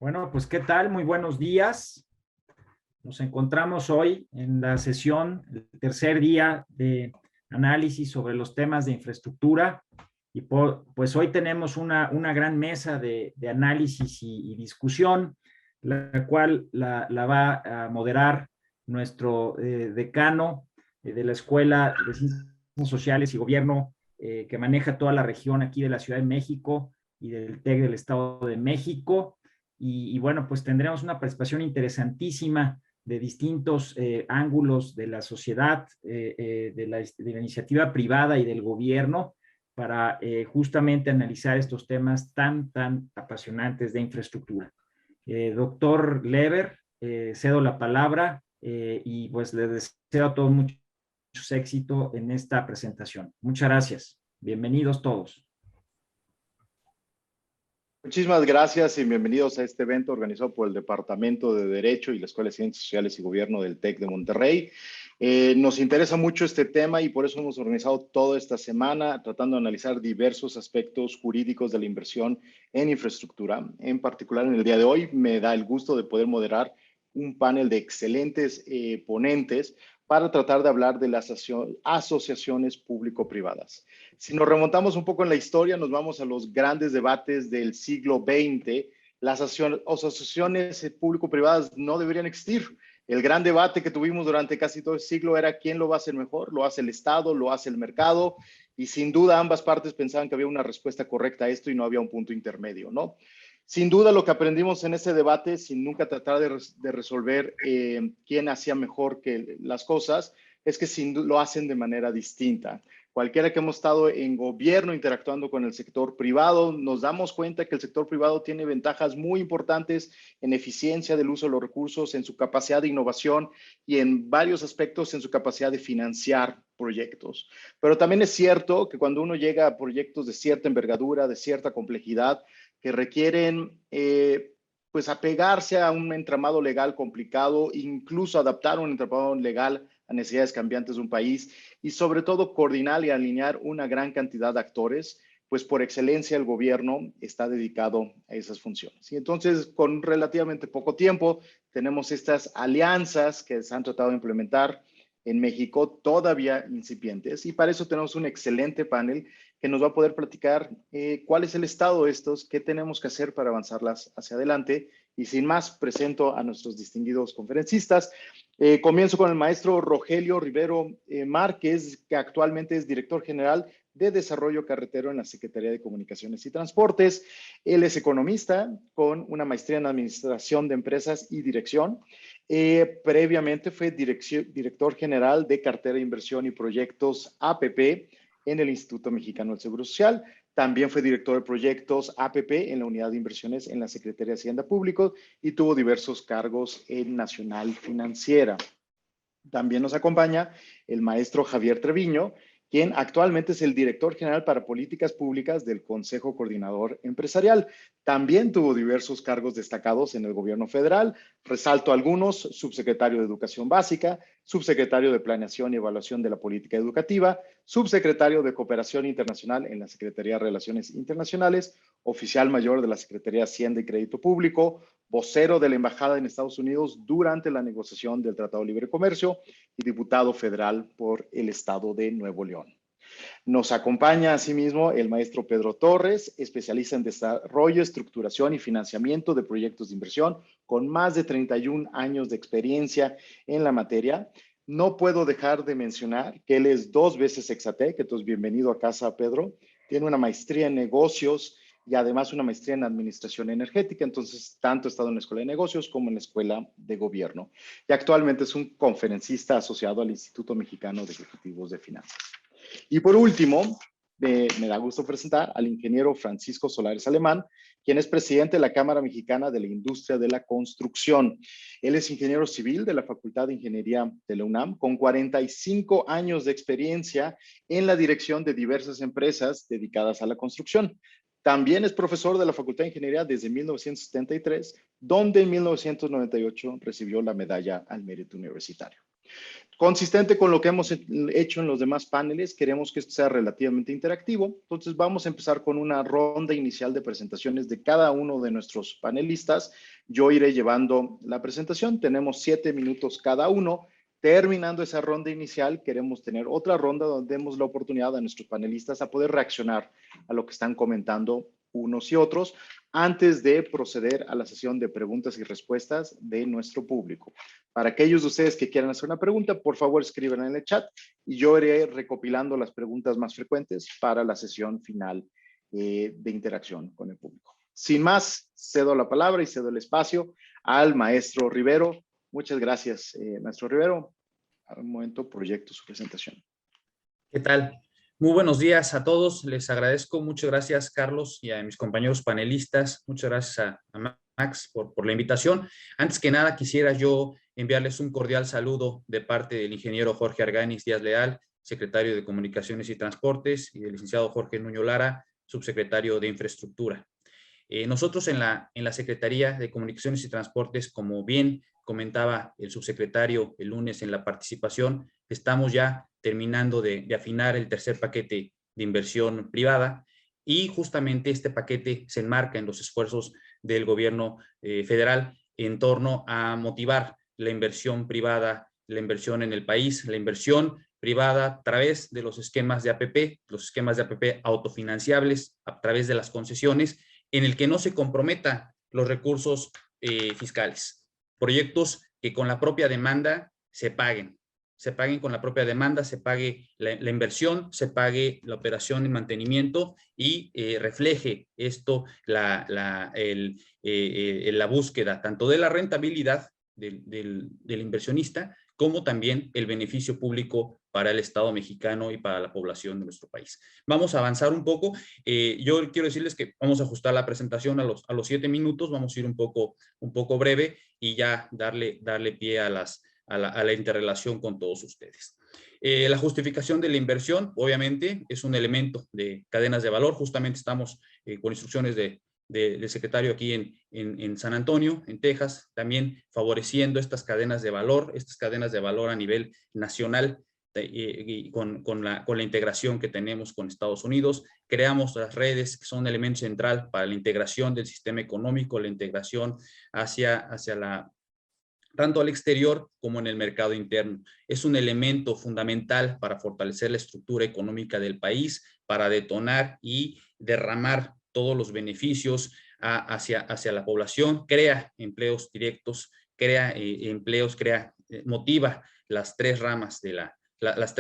Bueno, pues ¿qué tal? Muy buenos días. Nos encontramos hoy en la sesión, el tercer día de análisis sobre los temas de infraestructura. Y pues hoy tenemos una gran mesa de análisis y discusión, la cual la va a moderar nuestro decano de la Escuela de Ciencias Sociales y Gobierno, que maneja toda la región aquí de la Ciudad de México y del TEC del Estado de México. Y bueno, pues tendremos una participación interesantísima de distintos ángulos de la sociedad, de la iniciativa privada y del gobierno para justamente analizar estos temas tan apasionantes de infraestructura. Doctor Leber, cedo la palabra y pues le deseo a todos mucho éxito en esta presentación. Muchas gracias. Bienvenidos todos. Muchísimas gracias y bienvenidos a este evento organizado por el Departamento de Derecho y la Escuela de Ciencias Sociales y Gobierno del TEC de Monterrey. Nos interesa mucho este tema y por eso hemos organizado toda esta semana tratando de analizar diversos aspectos jurídicos de la inversión en infraestructura. En particular, en el día de hoy me da el gusto de poder moderar un panel de excelentes ponentes para tratar de hablar de las asociaciones público-privadas. Si nos remontamos un poco en la historia, nos vamos a los grandes debates del siglo XX. Las asociaciones público-privadas no deberían existir. El gran debate que tuvimos durante casi todo el siglo era quién lo va a hacer mejor, lo hace el Estado, lo hace el mercado, y sin duda ambas partes pensaban que había una respuesta correcta a esto y no había un punto intermedio, ¿no? Sin duda lo que aprendimos en ese debate, sin nunca tratar de resolver quién hacía mejor que las cosas, es que lo hacen de manera distinta. Cualquiera que hemos estado en gobierno interactuando con el sector privado, nos damos cuenta que el sector privado tiene ventajas muy importantes en eficiencia del uso de los recursos, en su capacidad de innovación y en varios aspectos en su capacidad de financiar proyectos. Pero también es cierto que cuando uno llega a proyectos de cierta envergadura, de cierta complejidad, que requieren pues apegarse a un entramado legal complicado, incluso adaptar un entramado legal a necesidades cambiantes de un país y sobre todo coordinar y alinear una gran cantidad de actores, pues por excelencia el gobierno está dedicado a esas funciones. Y entonces con relativamente poco tiempo tenemos estas alianzas que se han tratado de implementar en México todavía incipientes y para eso tenemos un excelente panel que nos va a poder platicar cuál es el estado de estos, qué tenemos que hacer para avanzarlas hacia adelante. Y sin más, presento a nuestros distinguidos conferencistas. Comienzo con el maestro Rogelio Rivero Márquez, que actualmente es director general de Desarrollo Carretero en la Secretaría de Comunicaciones y Transportes. Él es economista con una maestría en Administración de Empresas y Dirección. Previamente fue director general de Cartera de Inversión y Proyectos APP en el Instituto Mexicano del Seguro Social. También fue director de proyectos APP en la Unidad de Inversiones en la Secretaría de Hacienda Pública y tuvo diversos cargos en Nacional Financiera. También nos acompaña el maestro Javier Treviño, quien actualmente es el director general para políticas públicas del Consejo Coordinador Empresarial. También tuvo diversos cargos destacados en el gobierno federal. Resalto algunos: subsecretario de Educación Básica, subsecretario de Planeación y Evaluación de la Política Educativa, subsecretario de Cooperación Internacional en la Secretaría de Relaciones Internacionales, oficial mayor de la Secretaría de Hacienda y Crédito Público, vocero de la Embajada en Estados Unidos durante la negociación del Tratado de Libre Comercio y diputado federal por el Estado de Nuevo León. Nos acompaña asimismo el maestro Pedro Torres, especialista en desarrollo, estructuración y financiamiento de proyectos de inversión, con más de 31 años de experiencia en la materia. No puedo dejar de mencionar que él es 2 veces Exatec, entonces bienvenido a casa, Pedro. Tiene una maestría en negocios y además una maestría en administración energética, entonces tanto ha estado en la Escuela de Negocios como en la Escuela de Gobierno. Y actualmente es un conferencista asociado al Instituto Mexicano de Ejecutivos de Finanzas. Y por último, me da gusto presentar al ingeniero Francisco Solares Alemán, quien es presidente de la Cámara Mexicana de la Industria de la Construcción. Él es ingeniero civil de la Facultad de Ingeniería de la UNAM, con 45 años de experiencia en la dirección de diversas empresas dedicadas a la construcción. También es profesor de la Facultad de Ingeniería desde 1973, donde en 1998 recibió la medalla al mérito universitario. Consistente con lo que hemos hecho en los demás paneles, queremos que esto sea relativamente interactivo. Entonces vamos a empezar con una ronda inicial de presentaciones de cada uno de nuestros panelistas. Yo iré llevando la presentación. Tenemos 7 minutos cada uno. Terminando esa ronda inicial, queremos tener otra ronda donde demos la oportunidad a nuestros panelistas a poder reaccionar a lo que están comentando unos y otros antes de proceder a la sesión de preguntas y respuestas de nuestro público. Para aquellos de ustedes que quieran hacer una pregunta, por favor escriban en el chat y yo iré recopilando las preguntas más frecuentes para la sesión final de interacción con el público. Sin más, cedo la palabra y cedo el espacio al maestro Rivero. Muchas gracias, maestro Rivero. Al momento proyecto su presentación. ¿Qué tal? Muy buenos días a todos. Les agradezco. Muchas gracias, Carlos, y a mis compañeros panelistas. Muchas gracias a Max por la invitación. Antes que nada, quisiera yo enviarles un cordial saludo de parte del ingeniero Jorge Arganis Díaz Leal, secretario de Comunicaciones y Transportes, y del licenciado Jorge Nuño Lara, subsecretario de Infraestructura. Nosotros en la Secretaría de Comunicaciones y Transportes, como bien comentaba el subsecretario el lunes en la participación, estamos ya terminando de afinar el tercer paquete de inversión privada y justamente este paquete se enmarca en los esfuerzos del gobierno federal en torno a motivar la inversión privada, la inversión en el país, la inversión privada a través de los esquemas de APP autofinanciables, a través de las concesiones, en el que no se comprometan los recursos fiscales. Proyectos que con la propia demanda se paguen con la propia demanda, se pague la inversión, se pague la operación y mantenimiento y refleje esto la búsqueda tanto de la rentabilidad del inversionista como también el beneficio público para el Estado mexicano y para la población de nuestro país. Vamos a avanzar un poco. Yo quiero decirles que vamos a ajustar la presentación a los 7 minutos, vamos a ir un poco breve y ya darle pie a la interrelación con todos ustedes. La justificación de la inversión, obviamente, es un elemento de cadenas de valor. Justamente estamos con instrucciones del secretario aquí en San Antonio, en Texas, también favoreciendo estas cadenas de valor a nivel nacional, y con la integración que tenemos con Estados Unidos. Creamos las redes que son elemento central para la integración del sistema económico, la integración hacia tanto al exterior como en el mercado interno. Es un elemento fundamental para fortalecer la estructura económica del país, para detonar y derramar todos los beneficios hacia la población, crea empleos directos, motiva las tres ramas las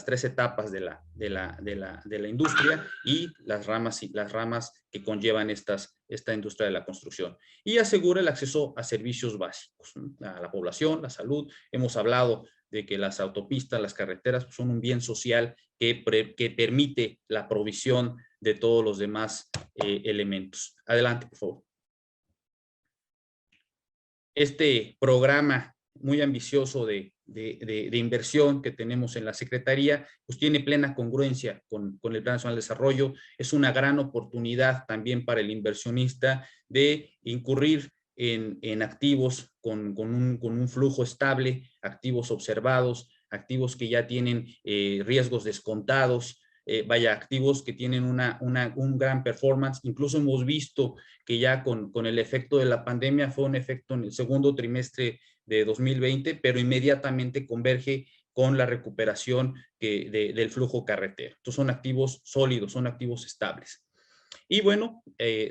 tres etapas de la industria y las ramas que conllevan esta industria de la construcción, y asegura el acceso a servicios básicos, ¿no?, a la población, la salud. Hemos hablado de que las autopistas, las carreteras son un bien social que permite la provisión de todos los demás elementos. Adelante, por favor. Este programa muy ambicioso de inversión que tenemos en la Secretaría, pues tiene plena congruencia con el Plan Nacional de Desarrollo. Es una gran oportunidad también para el inversionista de incurrir en activos con un flujo estable, activos observados, activos que ya tienen riesgos descontados, activos que tienen un gran performance. Incluso hemos visto que ya con el efecto de la pandemia fue un efecto en el segundo trimestre de 2020, pero inmediatamente converge con la recuperación del flujo carretero. Estos son activos sólidos, son activos estables. Y bueno,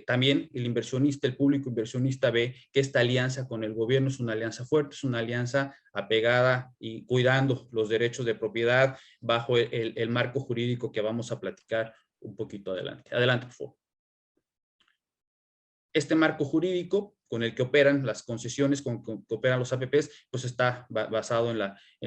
también el público inversionista ve que esta alianza con el gobierno es una alianza fuerte, es una alianza apegada y cuidando los derechos de propiedad bajo el marco jurídico que vamos a platicar un poquito adelante. Adelante, por favor. Este marco jurídico con el que operan las concesiones, con que operan los APPs, pues está basado en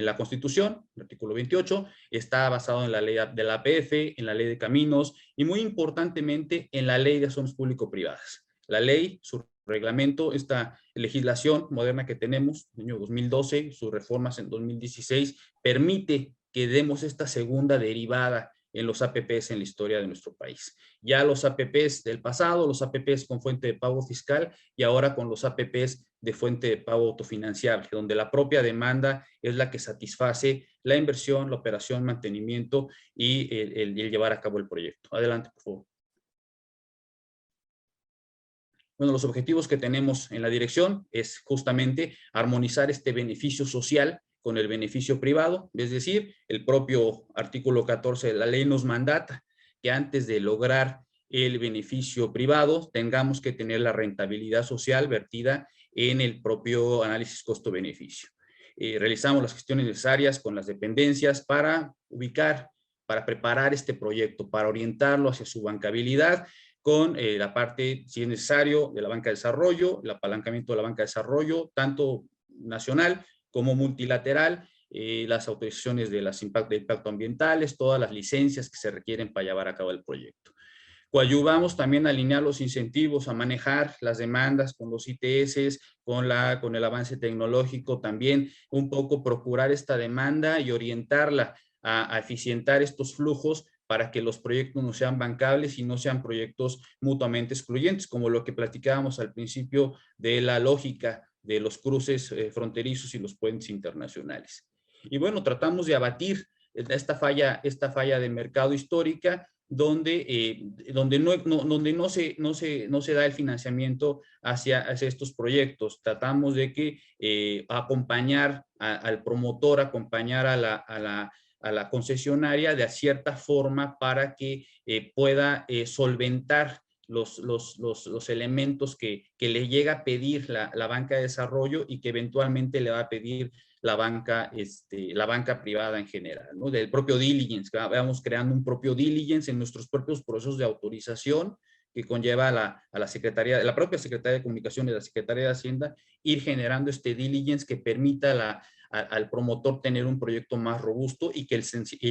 la Constitución, el artículo 28, está basado en la ley de la APF, en la ley de caminos y muy importantemente en la ley de acciones público-privadas. La ley, su reglamento, esta legislación moderna que tenemos, en el año 2012, sus reformas en 2016, permite que demos esta segunda derivada en los APPs en la historia de nuestro país. Ya los APPs del pasado, los APPs con fuente de pago fiscal y ahora con los APPs de fuente de pago autofinanciable, donde la propia demanda es la que satisface la inversión, la operación, mantenimiento y el llevar a cabo el proyecto. Adelante, por favor. Bueno, los objetivos que tenemos en la dirección es justamente armonizar este beneficio social con el beneficio privado, es decir, el propio artículo 14 de la ley nos mandata que antes de lograr el beneficio privado tengamos que tener la rentabilidad social vertida en el propio análisis costo-beneficio. Realizamos las gestiones necesarias con las dependencias para ubicar, para preparar este proyecto, para orientarlo hacia su bancabilidad, con la parte, si es necesario, de la banca de desarrollo, el apalancamiento de la banca de desarrollo, tanto nacional como multilateral, las autorizaciones de impacto ambientales, todas las licencias que se requieren para llevar a cabo el proyecto. Coadyuvamos también a alinear los incentivos, a manejar las demandas con los ITS, con el avance tecnológico, también un poco procurar esta demanda y orientarla a eficientar estos flujos para que los proyectos no sean bancables y no sean proyectos mutuamente excluyentes, como lo que platicábamos al principio de la lógica de los cruces fronterizos y los puentes internacionales. Y bueno, tratamos de abatir esta falla de mercado histórica, donde no se da el financiamiento hacia estos proyectos. Tratamos de que acompañar al promotor, acompañar a la concesionaria de cierta forma para que pueda solventar los elementos que le llega a pedir la banca de desarrollo y que eventualmente le va a pedir la banca privada en general, ¿no? Del propio diligence, que vamos creando un propio diligence en nuestros propios procesos de autorización que conlleva a la Secretaría, la propia Secretaría de Comunicaciones y la Secretaría de Hacienda, ir generando este diligence que permita al promotor tener un proyecto más robusto y que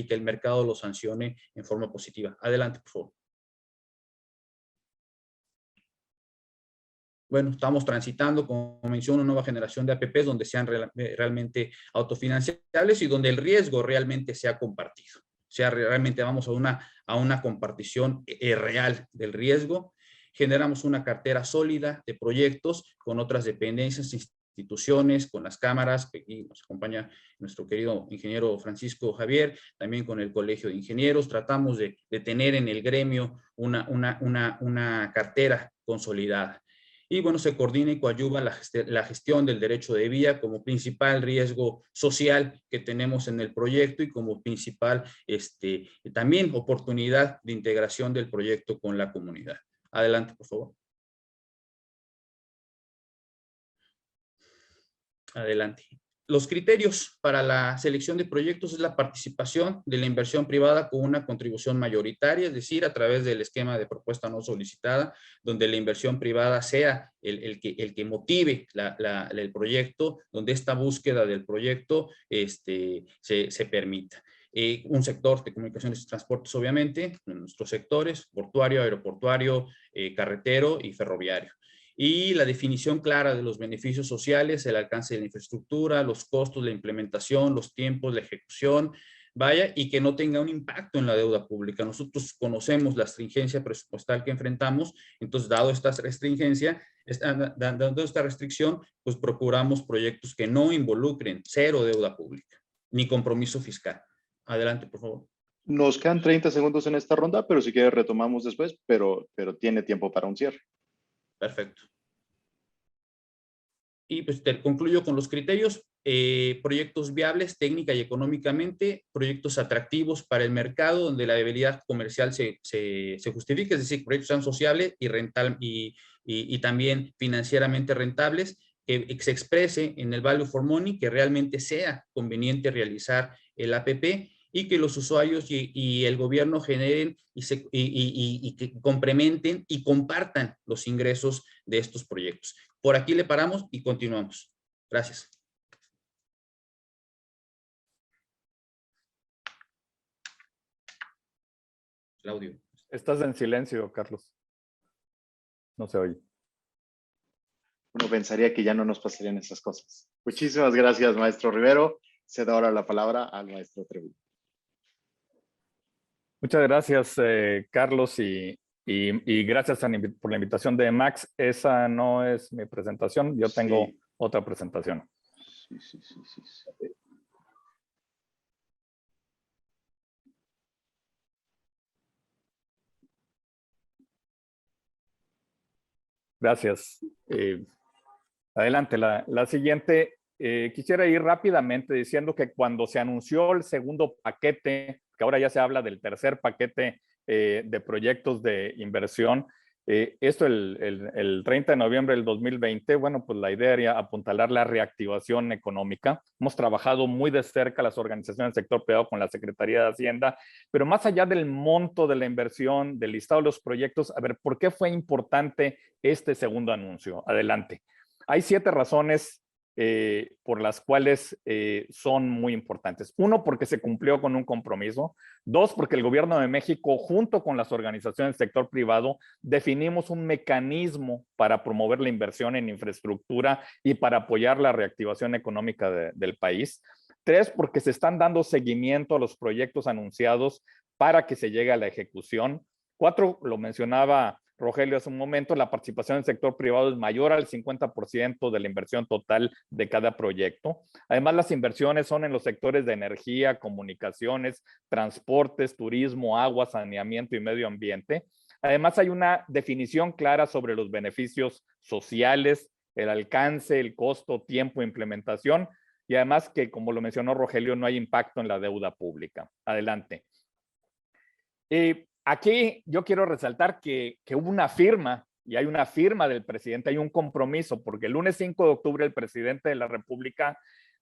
el mercado lo sancione en forma positiva. Adelante, por favor. Bueno, estamos transitando, como menciono, una nueva generación de APPs donde sean realmente autofinanciables y donde el riesgo realmente sea compartido. O sea, realmente vamos a una compartición real del riesgo. Generamos una cartera sólida de proyectos con otras dependencias, instituciones, con las cámaras. Aquí nos acompaña nuestro querido ingeniero Francisco Javier, también con el Colegio de Ingenieros. Tratamos de tener en el gremio una cartera consolidada. Y bueno, se coordina y coadyuva la gestión del derecho de vía como principal riesgo social que tenemos en el proyecto y como principal también oportunidad de integración del proyecto con la comunidad. Adelante, por favor. Adelante. Los criterios para la selección de proyectos es la participación de la inversión privada con una contribución mayoritaria, es decir, a través del esquema de propuesta no solicitada, donde la inversión privada sea el que motive el proyecto, donde esta búsqueda del proyecto se permita. Un sector de comunicaciones y transportes, obviamente, en nuestros sectores, portuario, aeroportuario, carretero y ferroviario. Y la definición clara de los beneficios sociales, el alcance de la infraestructura, los costos, la implementación, los tiempos, la ejecución, vaya, y que no tenga un impacto en la deuda pública. Nosotros conocemos la stringencia presupuestal que enfrentamos, entonces, dado esta restringencia, dando esta restricción, pues procuramos proyectos que no involucren cero deuda pública, ni compromiso fiscal. Adelante, por favor. Nos quedan 30 segundos en esta ronda, pero si quieres retomamos después, pero tiene tiempo para un cierre. Perfecto. Y pues concluyo con los criterios. Proyectos viables técnica y económicamente, proyectos atractivos para el mercado donde la viabilidad comercial se justifique, es decir, proyectos sean sociables y también financieramente rentables, que se exprese en el value for money, que realmente sea conveniente realizar el APP y que los usuarios y el gobierno generen y que complementen y compartan los ingresos de estos proyectos. Por aquí le paramos y continuamos. Gracias. Claudio. Estás en silencio, Carlos. No se oye. Uno pensaría que ya no nos pasarían esas cosas. Muchísimas gracias, maestro Rivero. Cedo ahora la palabra al maestro Treviño. Muchas gracias, Carlos, y gracias por la invitación de Max. Esa no es mi presentación, yo tengo Sí. otra presentación. Sí. Gracias. Adelante, la siguiente. Quisiera ir rápidamente diciendo que cuando se anunció el segundo paquete, que ahora ya se habla del tercer paquete de proyectos de inversión, esto el 30 de noviembre del 2020, bueno, pues la idea era apuntalar la reactivación económica. Hemos trabajado muy de cerca las organizaciones del sector privado con la Secretaría de Hacienda, pero más allá del monto de la inversión, del listado de los proyectos, a ver, ¿por qué fue importante este segundo anuncio? Adelante. Hay 7 razones por las cuales son muy importantes. 1, porque se cumplió con un compromiso. 2, porque el gobierno de México, junto con las organizaciones del sector privado, definimos un mecanismo para promover la inversión en infraestructura y para apoyar la reactivación económica del país. 3, porque se están dando seguimiento a los proyectos anunciados para que se llegue a la ejecución. 4, lo mencionaba Rogelio hace un momento, la participación del sector privado es mayor al 50% de la inversión total de cada proyecto. Además, las inversiones son en los sectores de energía, comunicaciones, transportes, turismo, agua, saneamiento y medio ambiente. Además, hay una definición clara sobre los beneficios sociales, el alcance, el costo, tiempo, implementación, y además que, como lo mencionó Rogelio, no hay impacto en la deuda pública. Adelante. Aquí yo quiero resaltar que hubo una firma, y hay una firma del presidente, hay un compromiso, porque el lunes 5 de octubre el presidente de la República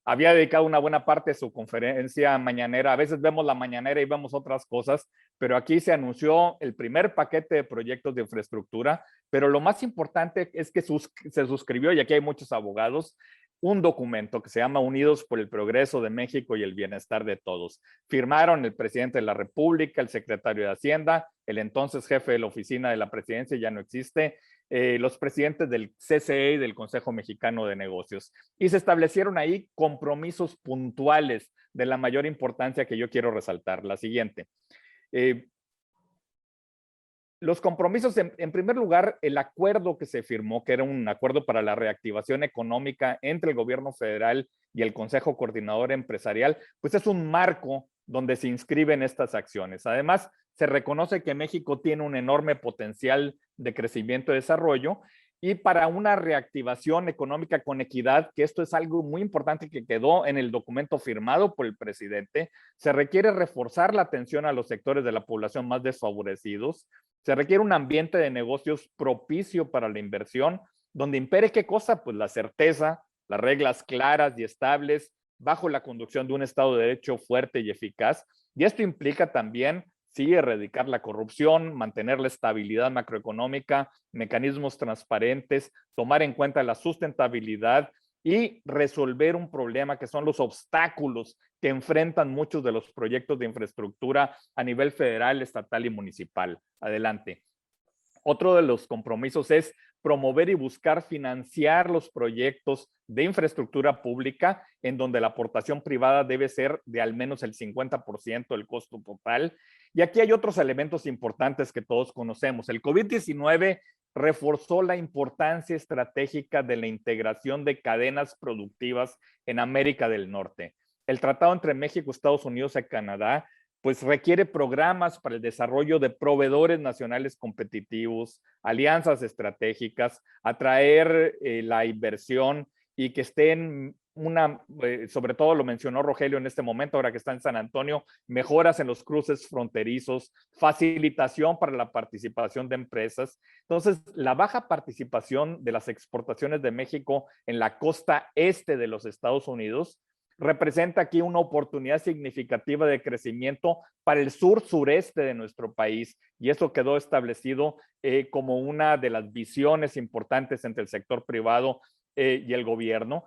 había dedicado una buena parte de su conferencia mañanera. A veces vemos la mañanera y vemos otras cosas, pero aquí se anunció el primer paquete de proyectos de infraestructura, pero lo más importante es que se suscribió, y aquí hay muchos abogados, un documento que se llama Unidos por el Progreso de México y el Bienestar de Todos. Firmaron el presidente de la República, el secretario de Hacienda, el entonces jefe de la oficina de la presidencia, ya no existe, los presidentes del CCE y del Consejo Mexicano de Negocios. Y se establecieron ahí compromisos puntuales de la mayor importancia que yo quiero resaltar. La siguiente. Los compromisos, en primer lugar, el acuerdo que se firmó, que era un acuerdo para la reactivación económica entre el gobierno federal y el Consejo Coordinador Empresarial, pues es un marco donde se inscriben estas acciones. Además, se reconoce que México tiene un enorme potencial de crecimiento y desarrollo, y para una reactivación económica con equidad, que esto es algo muy importante que quedó en el documento firmado por el presidente, se requiere reforzar la atención a los sectores de la población más desfavorecidos. Se requiere un ambiente de negocios propicio para la inversión, donde impere ¿qué cosa? Pues la certeza, las reglas claras y estables, bajo la conducción de un Estado de Derecho fuerte y eficaz. Y esto implica también, sí, erradicar la corrupción, mantener la estabilidad macroeconómica, mecanismos transparentes, tomar en cuenta la sustentabilidad y resolver un problema que son los obstáculos que enfrentan muchos de los proyectos de infraestructura a nivel federal, estatal y municipal. Adelante. Otro de los compromisos es promover y buscar financiar los proyectos de infraestructura pública en donde la aportación privada debe ser de al menos el 50% del costo total. Y aquí hay otros elementos importantes que todos conocemos. El COVID-19 reforzó la importancia estratégica de la integración de cadenas productivas en América del Norte. El tratado entre México, Estados Unidos y Canadá pues requiere programas para el desarrollo de proveedores nacionales competitivos, alianzas estratégicas, atraer la inversión y que estén sobre todo lo mencionó Rogelio en este momento, ahora que está en San Antonio, mejoras en los cruces fronterizos, facilitación para la participación de empresas. Entonces, la baja participación de las exportaciones de México en la costa este de los Estados Unidos representa aquí una oportunidad significativa de crecimiento para el sur-sureste de nuestro país, y eso quedó establecido como una de las visiones importantes entre el sector privado y el gobierno.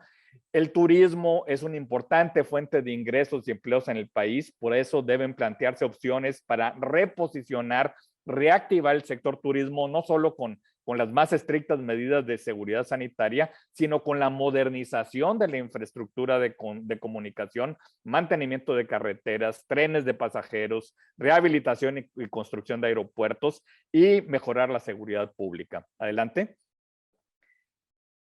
El turismo es una importante fuente de ingresos y empleos en el país, por eso deben plantearse opciones para reposicionar, reactivar el sector turismo, no solo con con las más estrictas medidas de seguridad sanitaria, sino con la modernización de la infraestructura de comunicación, mantenimiento de carreteras, trenes de pasajeros, rehabilitación y construcción de aeropuertos y mejorar la seguridad pública. Adelante.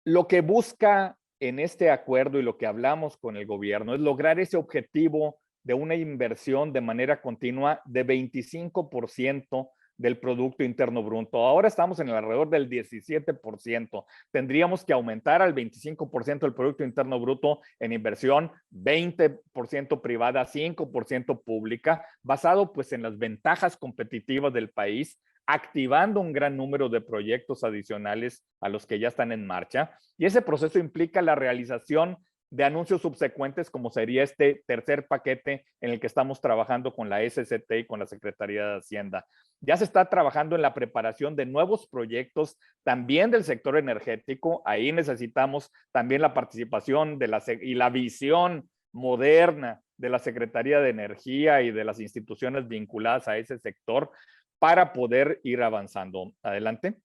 Lo que busca en este acuerdo y lo que hablamos con el gobierno es lograr ese objetivo de una inversión de manera continua de 25% del Producto Interno Bruto. Ahora estamos en el alrededor del 17%. Tendríamos que aumentar al 25% del Producto Interno Bruto en inversión, 20% privada, 5% pública, basado pues en las ventajas competitivas del país, activando un gran número de proyectos adicionales a los que ya están en marcha. Y ese proceso implica la realización de anuncios subsecuentes, como sería este tercer paquete en el que estamos trabajando con la SCT y con la Secretaría de Hacienda. Ya se está trabajando en la preparación de nuevos proyectos también del sector energético. Ahí necesitamos también la participación y la visión moderna de la Secretaría de Energía y de las instituciones vinculadas a ese sector para poder ir avanzando. Adelante.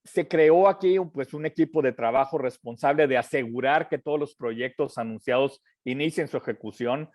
Se creó aquí pues, un equipo de trabajo responsable de asegurar que todos los proyectos anunciados inicien su ejecución.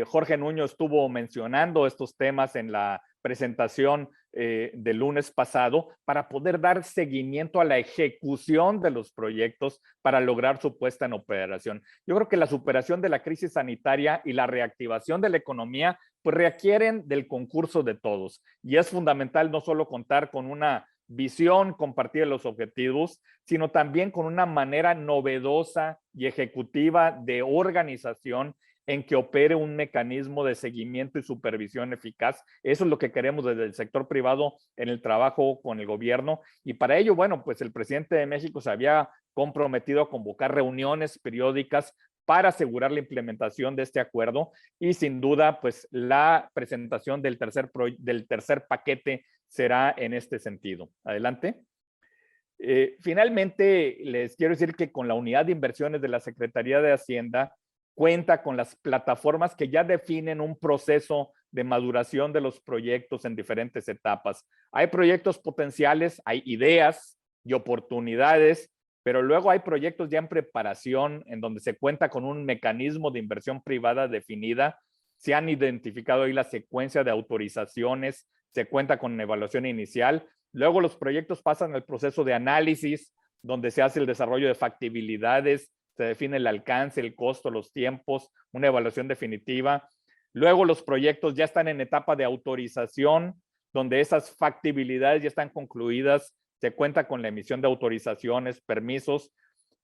Jorge Nuño estuvo mencionando estos temas en la presentación del lunes pasado para poder dar seguimiento a la ejecución de los proyectos para lograr su puesta en operación. Yo creo que la superación de la crisis sanitaria y la reactivación de la economía pues requieren del concurso de todos y es fundamental no solo contar con una visión compartida de los objetivos, sino también con una manera novedosa y ejecutiva de organización en que opere un mecanismo de seguimiento y supervisión eficaz. Eso es lo que queremos desde el sector privado en el trabajo con el gobierno. Y para ello, bueno, pues el presidente de México se había comprometido a convocar reuniones periódicas para asegurar la implementación de este acuerdo y sin duda, pues la presentación del tercer paquete será en este sentido. Adelante. Finalmente, les quiero decir que con la unidad de inversiones de la Secretaría de Hacienda cuenta con las plataformas que ya definen un proceso de maduración de los proyectos en diferentes etapas. Hay proyectos potenciales, hay ideas y oportunidades, pero luego hay proyectos ya en preparación en donde se cuenta con un mecanismo de inversión privada definida. Se han identificado ahí la secuencia de autorizaciones, se cuenta con una evaluación inicial. Luego los proyectos pasan al proceso de análisis, donde se hace el desarrollo de factibilidades, se define el alcance, el costo, los tiempos, una evaluación definitiva. Luego los proyectos ya están en etapa de autorización, donde esas factibilidades ya están concluidas, se cuenta con la emisión de autorizaciones, permisos,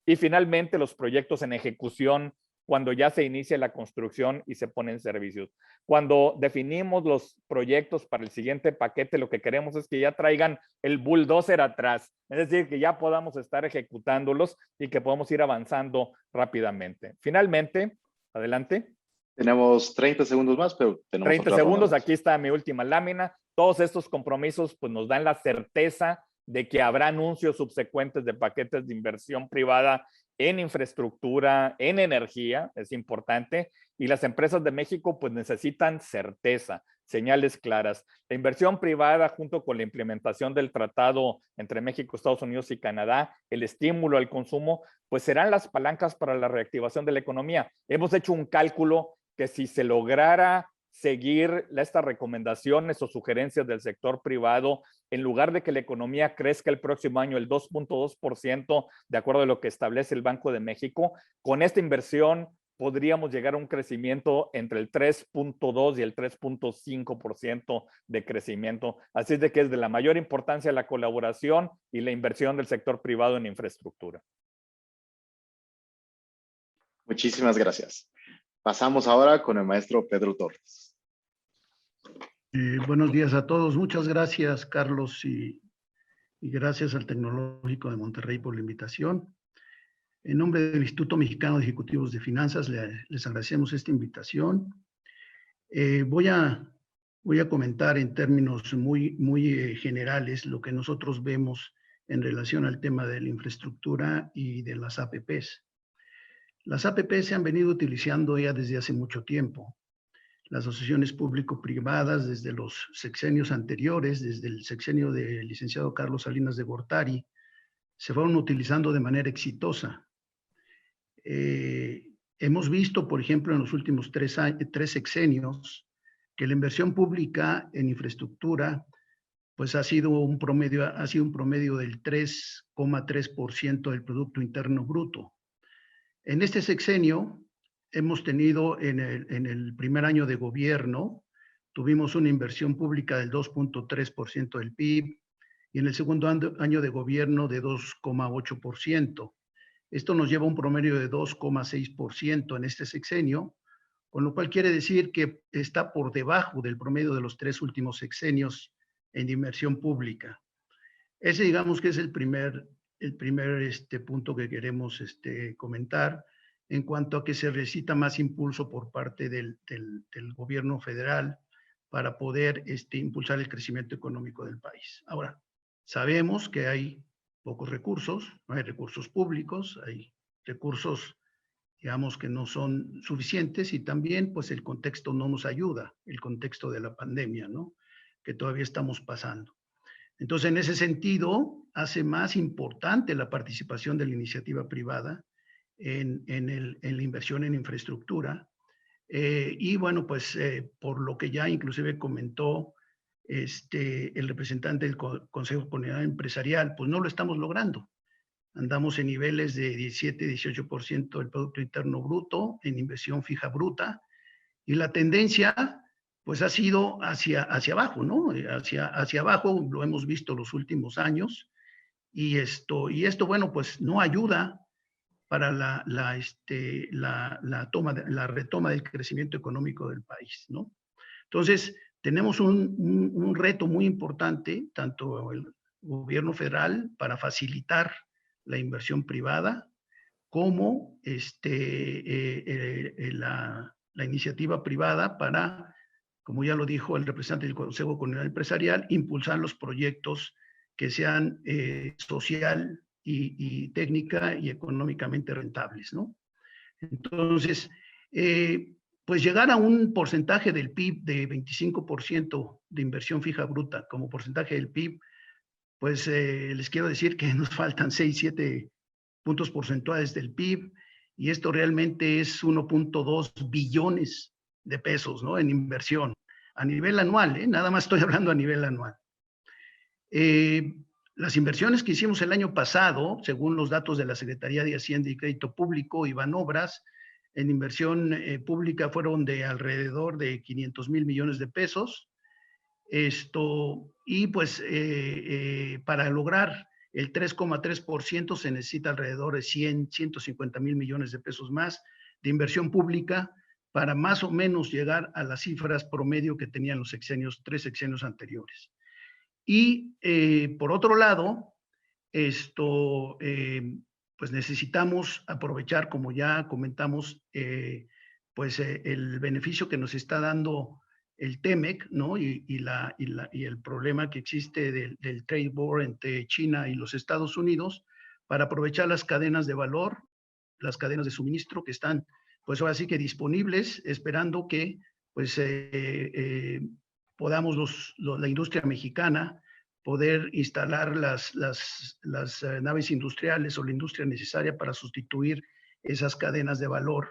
y finalmente los proyectos en ejecución, cuando ya se inicia la construcción y se ponen servicios. Cuando definimos los proyectos para el siguiente paquete, lo que queremos es que ya traigan el bulldozer atrás, es decir, que ya podamos estar ejecutándolos y que podamos ir avanzando rápidamente. Finalmente, adelante. Tenemos 30 segundos más, pero tenemos 30 segundos, aquí está mi última lámina. Todos estos compromisos pues, nos dan la certeza de que habrá anuncios subsecuentes de paquetes de inversión privada en infraestructura, en energía, es importante, y las empresas de México pues necesitan certeza, señales claras. La inversión privada junto con la implementación del tratado entre México, Estados Unidos y Canadá, el estímulo al consumo, pues serán las palancas para la reactivación de la economía. Hemos hecho un cálculo que si se lograra seguir estas recomendaciones o sugerencias del sector privado, en lugar de que la economía crezca el próximo año el 2.2%, de acuerdo a lo que establece el Banco de México, con esta inversión podríamos llegar a un crecimiento entre el 3.2 y el 3.5% de crecimiento. Así es de que es de la mayor importancia la colaboración y la inversión del sector privado en infraestructura. Muchísimas gracias. Pasamos ahora con el maestro Pedro Torres. Buenos días a todos. Muchas gracias, Carlos, y gracias al Tecnológico de Monterrey por la invitación. En nombre del Instituto Mexicano de Ejecutivos de Finanzas, les agradecemos esta invitación. Voy a comentar en términos muy generales lo que nosotros vemos en relación al tema de la infraestructura y de las APPs. Las APPs se han venido utilizando ya desde hace mucho tiempo. las asociaciones público-privadas desde los sexenios anteriores, desde el sexenio del licenciado Carlos Salinas de Gortari, se fueron utilizando de manera exitosa. Hemos visto, por ejemplo, en los últimos tres sexenios, que la inversión pública en infraestructura pues ha sido un promedio del 3,3% del Producto Interno Bruto. En este sexenio hemos tenido en el primer año de gobierno, tuvimos una inversión pública del 2,3% del PIB y en el segundo año de gobierno de 2,8%. Esto nos lleva a un promedio de 2,6% en este sexenio, con lo cual quiere decir que está por debajo del promedio de los 3 últimos sexenios en inversión pública. Ese digamos que es el primer punto que queremos comentar en cuanto a que se necesita más impulso por parte del gobierno federal para poder impulsar el crecimiento económico del país. Ahora, sabemos que hay pocos recursos, no hay recursos públicos, hay recursos, digamos, que no son suficientes y también, pues, el contexto no nos ayuda, el contexto de la pandemia, ¿no?, que todavía estamos pasando. Entonces, en ese sentido, hace más importante la participación de la iniciativa privada en la inversión en infraestructura. Y bueno, pues, por lo que ya inclusive comentó el representante del Consejo Coordinador Empresarial, pues no lo estamos logrando. Andamos en niveles de 17-18% del Producto Interno Bruto en inversión fija bruta y la tendencia pues ha sido hacia abajo, ¿no? Hacia abajo, lo hemos visto los últimos años y esto bueno, pues no ayuda para la retoma del crecimiento económico del país, ¿no? Entonces, tenemos un reto muy importante, tanto el gobierno federal para facilitar la inversión privada, como la iniciativa privada para, como ya lo dijo el representante del Consejo Coordinador Empresarial, impulsar los proyectos que sean social y técnica y económicamente rentables, ¿no? Entonces, pues llegar a un porcentaje del PIB de 25% de inversión fija bruta como porcentaje del PIB, pues les quiero decir que nos faltan 6-7 puntos porcentuales del PIB y esto realmente es 1.2 billones de pesos, ¿no?, en inversión a nivel anual, nada más estoy hablando a nivel anual. Las inversiones que hicimos el año pasado, según los datos de la Secretaría de Hacienda y Crédito Público y Banobras, en inversión pública fueron de alrededor de 500,000 millones de pesos. Y pues para lograr el 3,3% se necesita alrededor de 150,000 millones de pesos más de inversión pública para más o menos llegar a las cifras promedio que tenían los 3 sexenios anteriores. Y por otro lado, pues necesitamos aprovechar, como ya comentamos, pues el beneficio que nos está dando el TEMEC, ¿no? Y el problema que existe del trade war entre China y los Estados Unidos para aprovechar las cadenas de valor, las cadenas de suministro que están, pues ahora sí que disponibles, esperando que pues podamos la industria mexicana poder instalar las naves industriales o la industria necesaria para sustituir esas cadenas de valor,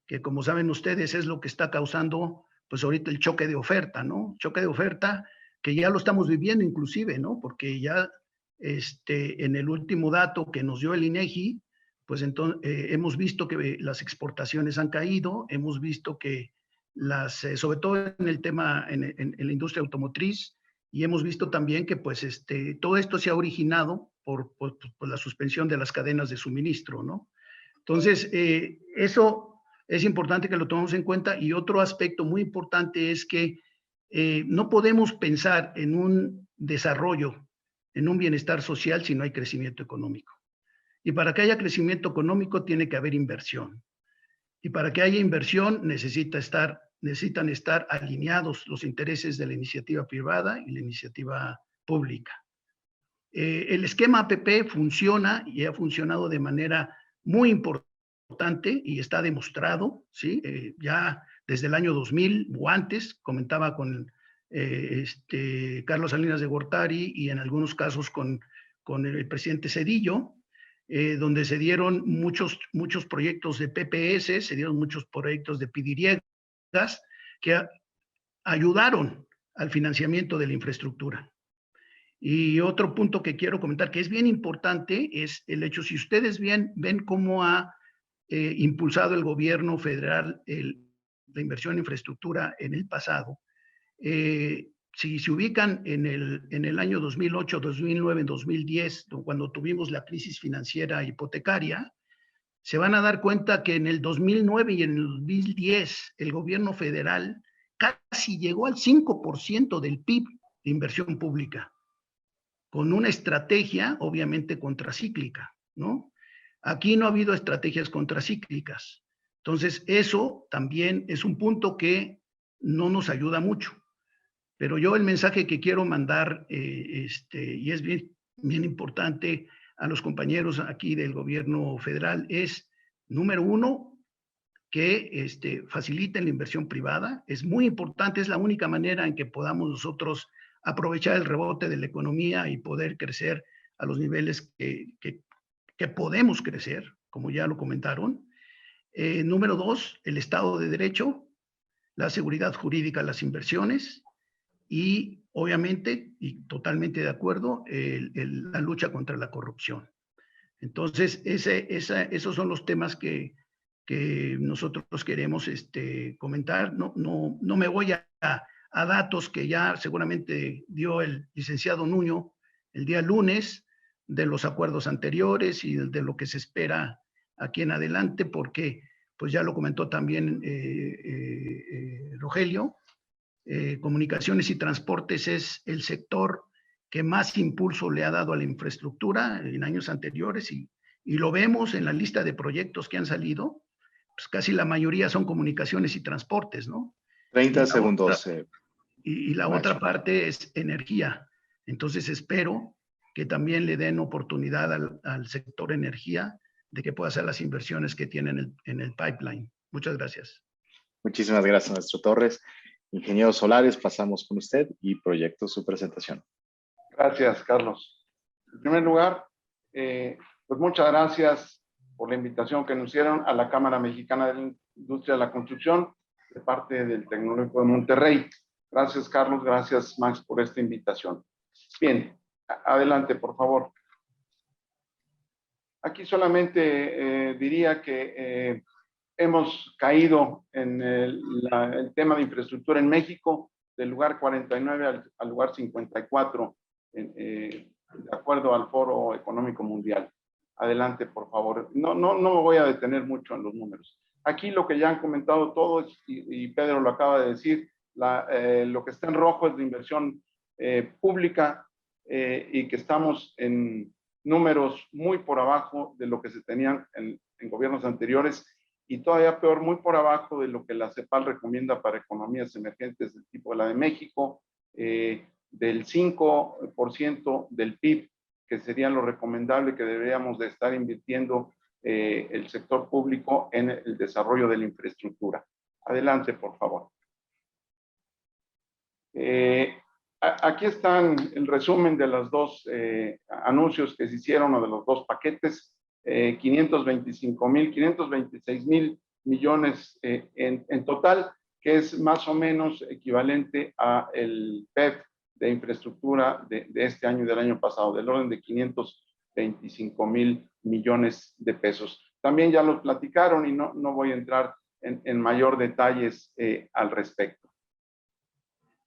que como saben ustedes es lo que está causando pues ahorita el choque de oferta, ¿no? Choque de oferta que ya lo estamos viviendo inclusive, ¿no? Porque ya en el último dato que nos dio el INEGI, pues entonces hemos visto que las exportaciones han caído, hemos visto que sobre todo en el tema, en la industria automotriz, y hemos visto también que pues todo esto se ha originado por la suspensión de las cadenas de suministro, ¿no? Entonces, eso es importante que lo tomemos en cuenta. Y otro aspecto muy importante es que no podemos pensar en un desarrollo, en un bienestar social si no hay crecimiento económico. Y para que haya crecimiento económico tiene que haber inversión. Y para que haya inversión necesitan estar alineados los intereses de la iniciativa privada y la iniciativa pública. El esquema APP funciona y ha funcionado de manera muy importante y está demostrado, ¿sí? Ya desde el año 2000 o antes, comentaba con Carlos Salinas de Gortari y en algunos casos con el presidente Zedillo, donde se dieron muchos proyectos de PPS, se dieron muchos proyectos de PIDIRIEGAS que ayudaron al financiamiento de la infraestructura. Y otro punto que quiero comentar que es bien importante es el hecho, si ustedes ven cómo ha impulsado el gobierno federal la inversión en infraestructura en el pasado, si se ubican en el año 2008, 2009, 2010, cuando tuvimos la crisis financiera hipotecaria, se van a dar cuenta que en el 2009 y en el 2010 el gobierno federal casi llegó al 5% del PIB de inversión pública, con una estrategia obviamente contracíclica, ¿no? Aquí no ha habido estrategias contracíclicas. Entonces, eso también es un punto que no nos ayuda mucho. Pero yo el mensaje que quiero mandar, y es bien importante a los compañeros aquí del gobierno federal, es, número uno, que faciliten la inversión privada. Es muy importante, es la única manera en que podamos nosotros aprovechar el rebote de la economía y poder crecer a los niveles que podemos crecer, como ya lo comentaron. Número dos, el Estado de Derecho, la seguridad jurídica, las inversiones y obviamente, y totalmente de acuerdo, la lucha contra la corrupción. Entonces, esos son los temas que nosotros queremos comentar. No me voy a datos que ya seguramente dio el licenciado Nuño el día lunes, de los acuerdos anteriores y de lo que se espera aquí en adelante, porque pues ya lo comentó también Rogelio. Comunicaciones y transportes es el sector que más impulso le ha dado a la infraestructura en años anteriores y lo vemos en la lista de proyectos que han salido, pues casi la mayoría son comunicaciones y transportes, ¿no? 30 segundos. Y la otra parte es energía. Entonces espero que también le den oportunidad al sector energía de que pueda hacer las inversiones que tienen en el pipeline. Muchas gracias. Muchísimas gracias, maestro Torres. Ingeniero Solares, pasamos con usted y proyecto su presentación. Gracias, Carlos. En primer lugar, pues muchas gracias por la invitación que nos hicieron a la Cámara Mexicana de la Industria de la Construcción de parte del Tecnológico de Monterrey. Gracias, Carlos. Gracias, Max, por esta invitación. Bien, adelante, por favor. Aquí solamente diría que hemos caído en el tema de infraestructura en México del lugar 49 al lugar 54, de acuerdo al Foro Económico Mundial. Adelante, por favor. No me voy a detener mucho en los números. Aquí lo que ya han comentado todos, y Pedro lo acaba de decir, lo que está en rojo es la inversión pública y que estamos en números muy por abajo de lo que se tenían en gobiernos anteriores y todavía peor, muy por abajo de lo que la CEPAL recomienda para economías emergentes del tipo de la de México, del 5% del PIB, que sería lo recomendable que deberíamos de estar invirtiendo el sector público en el desarrollo de la infraestructura. Adelante, por favor. Aquí están el resumen de los dos anuncios que se hicieron o de los dos paquetes. 526 mil millones en total, que es más o menos equivalente a el PEB de infraestructura de este año y del año pasado, del orden de 525 mil millones de pesos. También ya los platicaron y no voy a entrar en mayor detalles al respecto.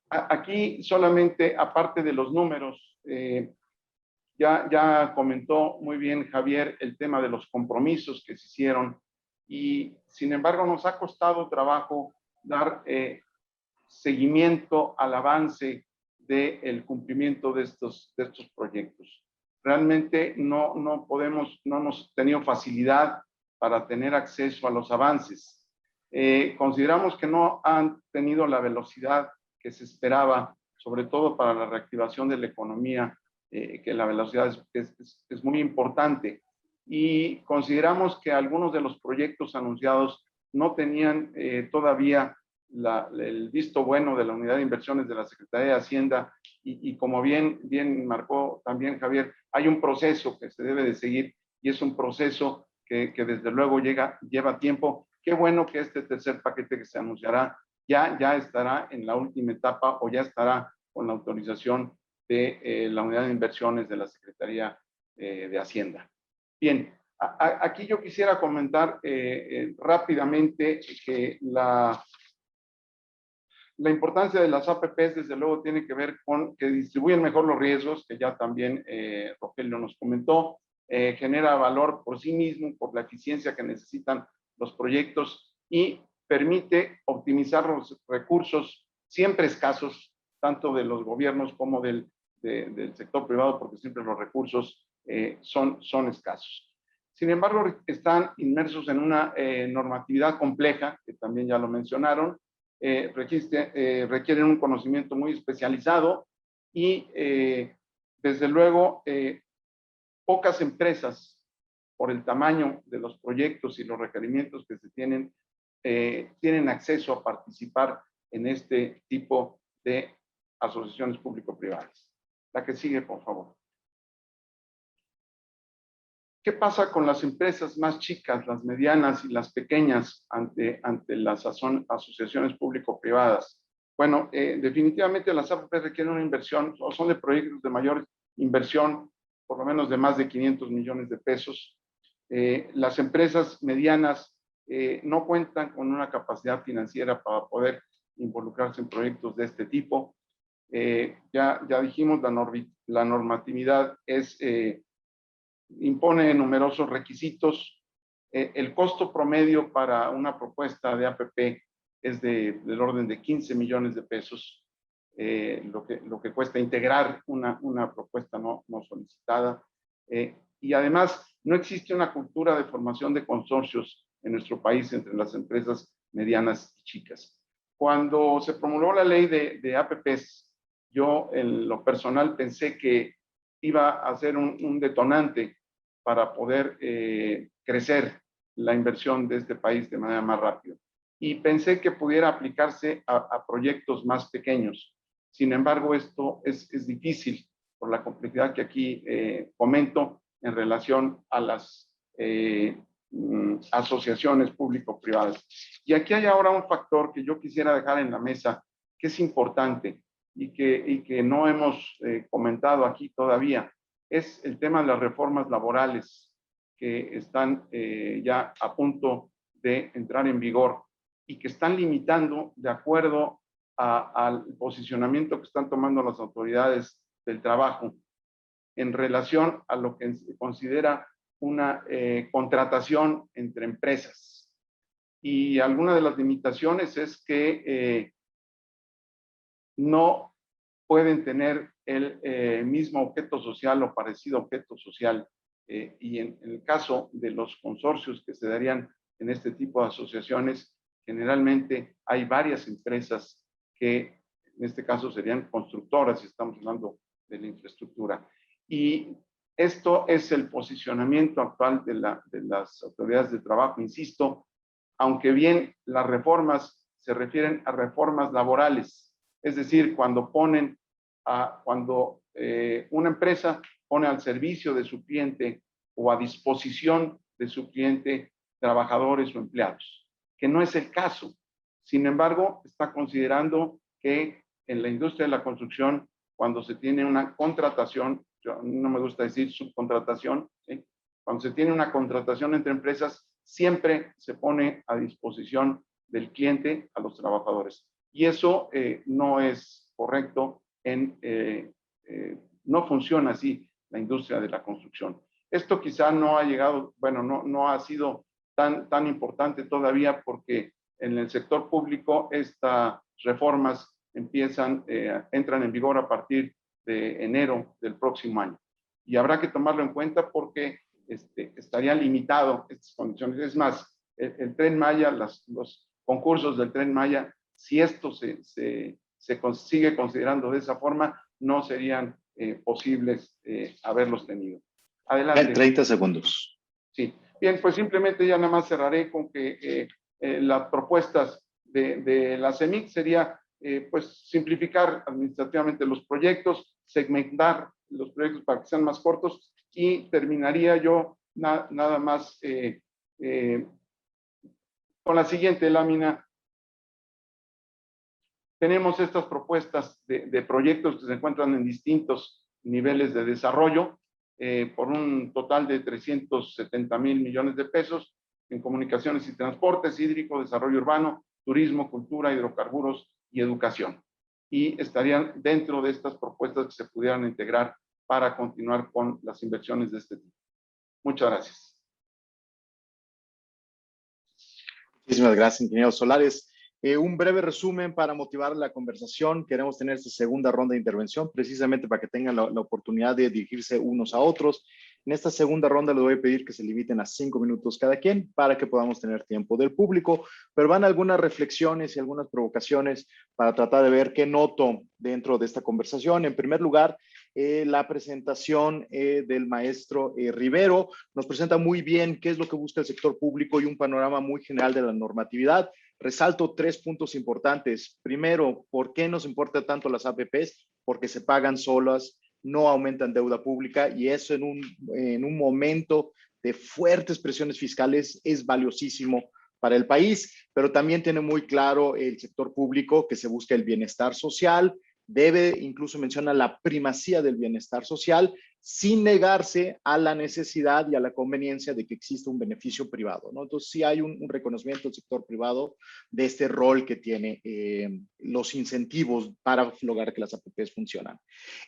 Aquí solamente, aparte de los números, ya comentó muy bien Javier el tema de los compromisos que se hicieron y sin embargo nos ha costado trabajo dar seguimiento al avance del cumplimiento de estos proyectos. Realmente no hemos tenido facilidad para tener acceso a los avances. Consideramos que no han tenido la velocidad que se esperaba, sobre todo para la reactivación de la economía, que la velocidad es muy importante. Y consideramos que algunos de los proyectos anunciados no tenían todavía el visto bueno de la Unidad de Inversiones de la Secretaría de Hacienda y como bien marcó también Javier, hay un proceso que se debe de seguir y es un proceso que desde luego lleva tiempo. Qué bueno que este tercer paquete que se anunciará ya estará en la última etapa o ya estará con la autorización de la Unidad de Inversiones de la Secretaría de Hacienda. Bien, aquí yo quisiera comentar rápidamente que la importancia de las APPs, desde luego, tiene que ver con que distribuyen mejor los riesgos, que ya también Rogelio nos comentó, genera valor por sí mismo, por la eficiencia que necesitan los proyectos y permite optimizar los recursos siempre escasos, tanto de los gobiernos como del sector privado, porque siempre los recursos son escasos. Sin embargo, están inmersos en una normatividad compleja, que también ya lo mencionaron, requieren un conocimiento muy especializado y, desde luego, pocas empresas, por el tamaño de los proyectos y los requerimientos que se tienen acceso a participar en este tipo de asociaciones público-privadas. La que sigue, por favor. ¿Qué pasa con las empresas más chicas, las medianas y las pequeñas ante las asociaciones público-privadas? Bueno, definitivamente las APP requieren una inversión o son de proyectos de mayor inversión, por lo menos de más de 500 millones de pesos. Las empresas medianas no cuentan con una capacidad financiera para poder involucrarse en proyectos de este tipo. Ya dijimos, la normatividad impone numerosos requisitos. El costo promedio para una propuesta de APP es del orden de 15 millones de pesos, lo que cuesta integrar una propuesta no solicitada. Y además, no existe una cultura de formación de consorcios en nuestro país entre las empresas medianas y chicas. Cuando se promulgó la ley de APPs, yo en lo personal pensé que iba a ser un detonante para poder crecer la inversión de este país de manera más rápida. Y pensé que pudiera aplicarse a proyectos más pequeños. Sin embargo, esto es difícil por la complejidad que aquí comento en relación a las asociaciones público-privadas. Y aquí hay ahora un factor que yo quisiera dejar en la mesa, que es importante y que no hemos comentado aquí todavía. Es el tema de las reformas laborales que están ya a punto de entrar en vigor y que están limitando, de acuerdo al posicionamiento que están tomando las autoridades del trabajo en relación a lo que se considera una contratación entre empresas. Y alguna de las limitaciones es que no pueden tener el mismo objeto social o parecido objeto social. Y en el caso de los consorcios que se darían en este tipo de asociaciones, generalmente hay varias empresas que en este caso serían constructoras, si estamos hablando de la infraestructura. Y esto es el posicionamiento actual de las autoridades de trabajo, insisto, aunque bien las reformas se refieren a reformas laborales, es decir, cuando una empresa pone al servicio de su cliente o a disposición de su cliente trabajadores o empleados, que no es el caso. Sin embargo, está considerando que en la industria de la construcción, cuando se tiene una contratación, no me gusta decir subcontratación, ¿sí? Cuando se tiene una contratación entre empresas, siempre se pone a disposición del cliente a los trabajadores. Y eso no es correcto, no funciona así la industria de la construcción. Esto quizá no ha llegado, bueno, no ha sido tan importante todavía porque en el sector público estas reformas entran en vigor a partir de enero del próximo año. Y habrá que tomarlo en cuenta porque estaría limitado estas condiciones. Es más, el Tren Maya, los concursos del Tren Maya, si esto se sigue considerando de esa forma, no serían posibles haberlos tenido. Adelante. 30 segundos. Sí. Bien, pues simplemente ya nada más cerraré con que las propuestas de la CEMIC sería pues simplificar administrativamente los proyectos, segmentar los proyectos para que sean más cortos, y terminaría yo nada más con la siguiente lámina. Tenemos estas propuestas de proyectos que se encuentran en distintos niveles de desarrollo por un total de 370,000 millones de pesos en comunicaciones y transportes, hídrico, desarrollo urbano, turismo, cultura, hidrocarburos y educación. Y estarían dentro de estas propuestas que se pudieran integrar para continuar con las inversiones de este tipo. Muchas gracias. Muchísimas gracias, ingeniero Solares. Un breve resumen para motivar la conversación. Queremos tener esta segunda ronda de intervención precisamente para que tengan la oportunidad de dirigirse unos a otros. En esta segunda ronda les voy a pedir que se limiten a 5 minutos cada quien para que podamos tener tiempo del público, pero van algunas reflexiones y algunas provocaciones para tratar de ver qué noto dentro de esta conversación. En primer lugar, la presentación del maestro Rivero nos presenta muy bien qué es lo que busca el sector público y un panorama muy general de la normatividad. Resalto 3 puntos importantes. Primero, ¿por qué nos importa tanto las APPs? Porque se pagan solas, no aumentan deuda pública, y eso en un momento de fuertes presiones fiscales es valiosísimo para el país, pero también tiene muy claro el sector público que se busca el bienestar social, incluso menciona la primacía del bienestar social, sin negarse a la necesidad y a la conveniencia de que exista un beneficio privado, ¿no? Entonces sí hay un reconocimiento del sector privado de este rol que tiene los incentivos para lograr que las APPs funcionan.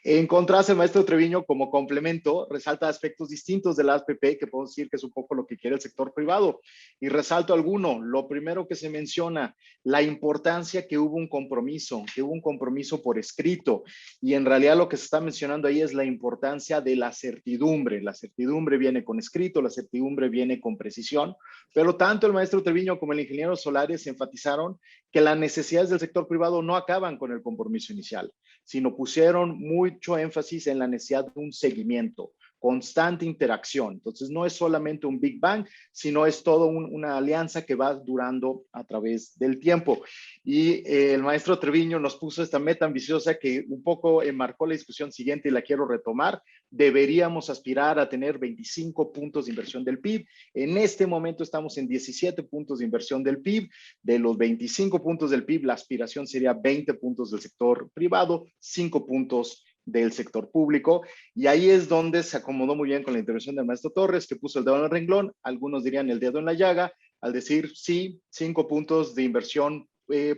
En contraste, el maestro Treviño, como complemento, resalta aspectos distintos de la APP que podemos decir que es un poco lo que quiere el sector privado, y resalto alguno. Lo primero que se menciona, la importancia que hubo un compromiso por escrito, y en realidad lo que se está mencionando ahí es la importancia de la certidumbre. La certidumbre viene con escrito, la certidumbre viene con precisión, pero tanto el maestro Treviño como el ingeniero Solares enfatizaron que las necesidades del sector privado no acaban con el compromiso inicial, sino pusieron mucho énfasis en la necesidad de un seguimiento, constante interacción. Entonces no es solamente un Big Bang, sino es toda una alianza que va durando a través del tiempo. Y el maestro Treviño nos puso esta meta ambiciosa que un poco enmarcó la discusión siguiente y la quiero retomar. Deberíamos aspirar a tener 25 puntos de inversión del PIB. En este momento estamos en 17 puntos de inversión del PIB. De los 25 puntos del PIB, la aspiración sería 20 puntos del sector privado, 5 puntos del sector público, y ahí es donde se acomodó muy bien con la intervención del maestro Torres, que puso el dedo en el renglón, algunos dirían el dedo en la llaga, al decir sí, 5 puntos de inversión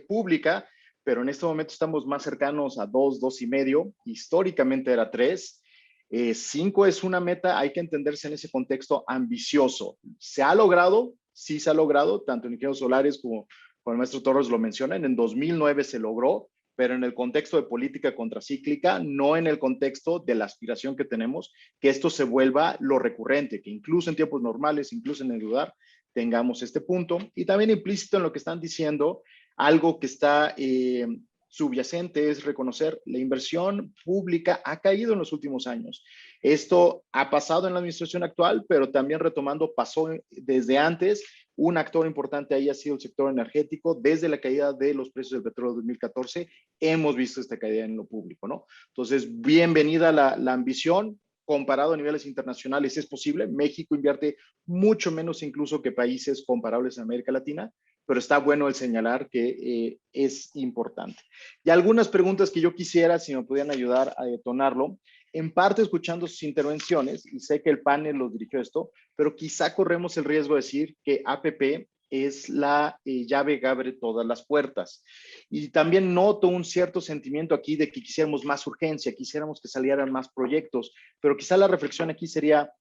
pública, pero en este momento estamos más cercanos a 2, 2,5, históricamente era 3, 5 es una meta, hay que entenderse en ese contexto ambicioso. ¿Se ha logrado? Sí se ha logrado, tanto en ingenieros solares como el maestro Torres lo mencionan, en 2009 se logró, pero en el contexto de política contracíclica, no en el contexto de la aspiración que tenemos, que esto se vuelva lo recurrente, que incluso en tiempos normales, incluso en el lugar, tengamos este punto. Y también implícito en lo que están diciendo, algo que está subyacente es reconocer la inversión pública ha caído en los últimos años. Esto ha pasado en la administración actual, pero también retomando, pasó desde antes. Un actor importante ahí ha sido el sector energético. Desde la caída de los precios del petróleo de 2014, hemos visto esta caída en lo público, ¿no? Entonces, bienvenida la ambición. Comparado a niveles internacionales es posible. México invierte mucho menos incluso que países comparables en América Latina, pero está bueno el señalar que es importante. Y algunas preguntas que yo quisiera, si me pudieran ayudar a detonarlo, en parte escuchando sus intervenciones, y sé que el panel los dirigió esto, pero quizá corremos el riesgo de decir que APP es la llave que abre todas las puertas. Y también noto un cierto sentimiento aquí de que quisiéramos más urgencia, quisiéramos que salieran más proyectos, pero quizá la reflexión aquí sería,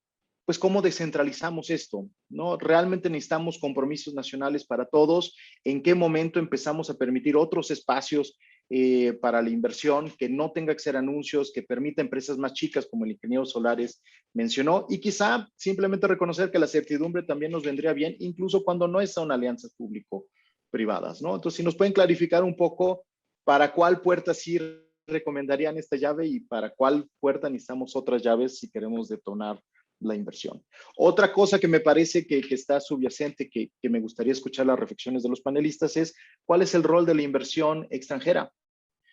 pues, ¿cómo descentralizamos esto? ¿No? ¿Realmente necesitamos compromisos nacionales para todos? ¿En qué momento empezamos a permitir otros espacios para la inversión que no tenga que ser anuncios, que permita empresas más chicas como el ingeniero Solares mencionó? Y quizá simplemente reconocer que la certidumbre también nos vendría bien, incluso cuando no son alianzas público-privadas, ¿no? Entonces, si nos pueden clarificar un poco para cuál puerta sí recomendarían esta llave y para cuál puerta necesitamos otras llaves si queremos detonar la inversión. Otra cosa que me parece que está subyacente, que me gustaría escuchar las reflexiones de los panelistas, es cuál es el rol de la inversión extranjera.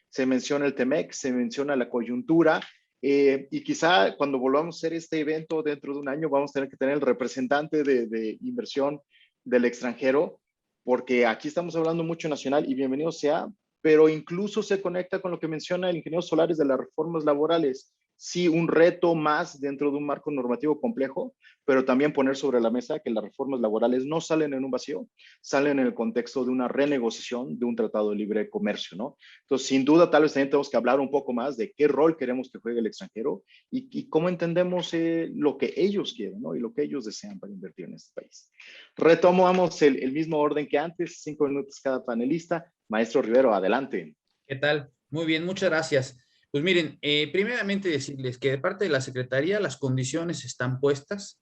Se menciona el TEMEC, se menciona la coyuntura, y quizá cuando volvamos a hacer este evento dentro de un año vamos a tener que tener el representante de inversión del extranjero, porque aquí estamos hablando mucho nacional y bienvenido sea, pero incluso se conecta con lo que menciona el ingeniero Solares de las reformas laborales. Sí, un reto más dentro de un marco normativo complejo, pero también poner sobre la mesa que las reformas laborales no salen en un vacío, salen en el contexto de una renegociación de un tratado de libre comercio, ¿no? Entonces, sin duda, tal vez también tenemos que hablar un poco más de qué rol queremos que juegue el extranjero y cómo entendemos lo que ellos quieren, ¿no? Y lo que ellos desean para invertir en este país. Retomamos el mismo orden que antes, 5 minutos cada panelista. Maestro Rivero, adelante. ¿Qué tal? Muy bien, muchas gracias. Pues miren, primeramente decirles que de parte de la Secretaría las condiciones están puestas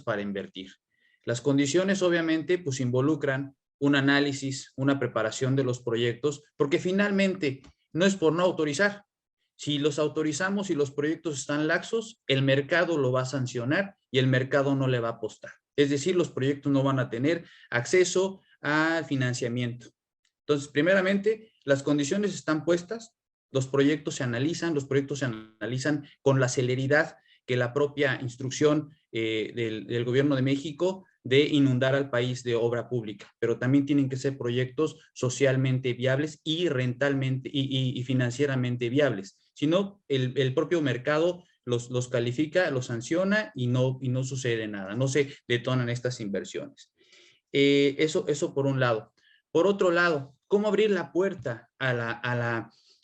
para invertir. Las condiciones obviamente pues involucran un análisis, una preparación de los proyectos, porque finalmente no es por no autorizar. Si los autorizamos y los proyectos están laxos, el mercado lo va a sancionar y el mercado no le va a apostar. Es decir, los proyectos no van a tener acceso al financiamiento. Entonces, primeramente, las condiciones están puestas, los proyectos se analizan con la celeridad que la propia instrucción del Gobierno de México de inundar al país de obra pública, pero también tienen que ser proyectos socialmente viables y rentalmente y financieramente viables. Si no, el propio mercado los califica, los sanciona y no sucede nada, no se detonan estas inversiones. Eso por un lado. Por otro lado, ¿cómo abrir la puerta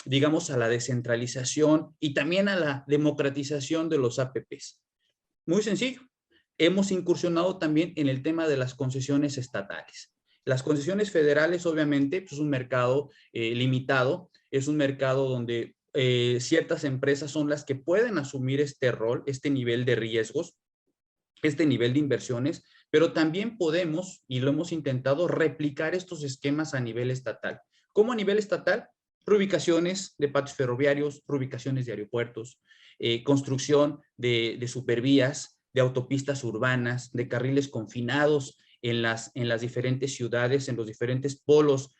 digamos, a la descentralización y también a la democratización de los APPs? Muy sencillo. Hemos incursionado también en el tema de las concesiones estatales. Las concesiones federales, obviamente, pues es un mercado limitado, es un mercado donde ciertas empresas son las que pueden asumir este rol, este nivel de riesgos, este nivel de inversiones, pero también podemos, y lo hemos intentado, replicar estos esquemas a nivel estatal. ¿Cómo a nivel estatal? Reubicaciones de patios ferroviarios, reubicaciones de aeropuertos, construcción de supervías, de autopistas urbanas, de carriles confinados en las diferentes ciudades, en los diferentes polos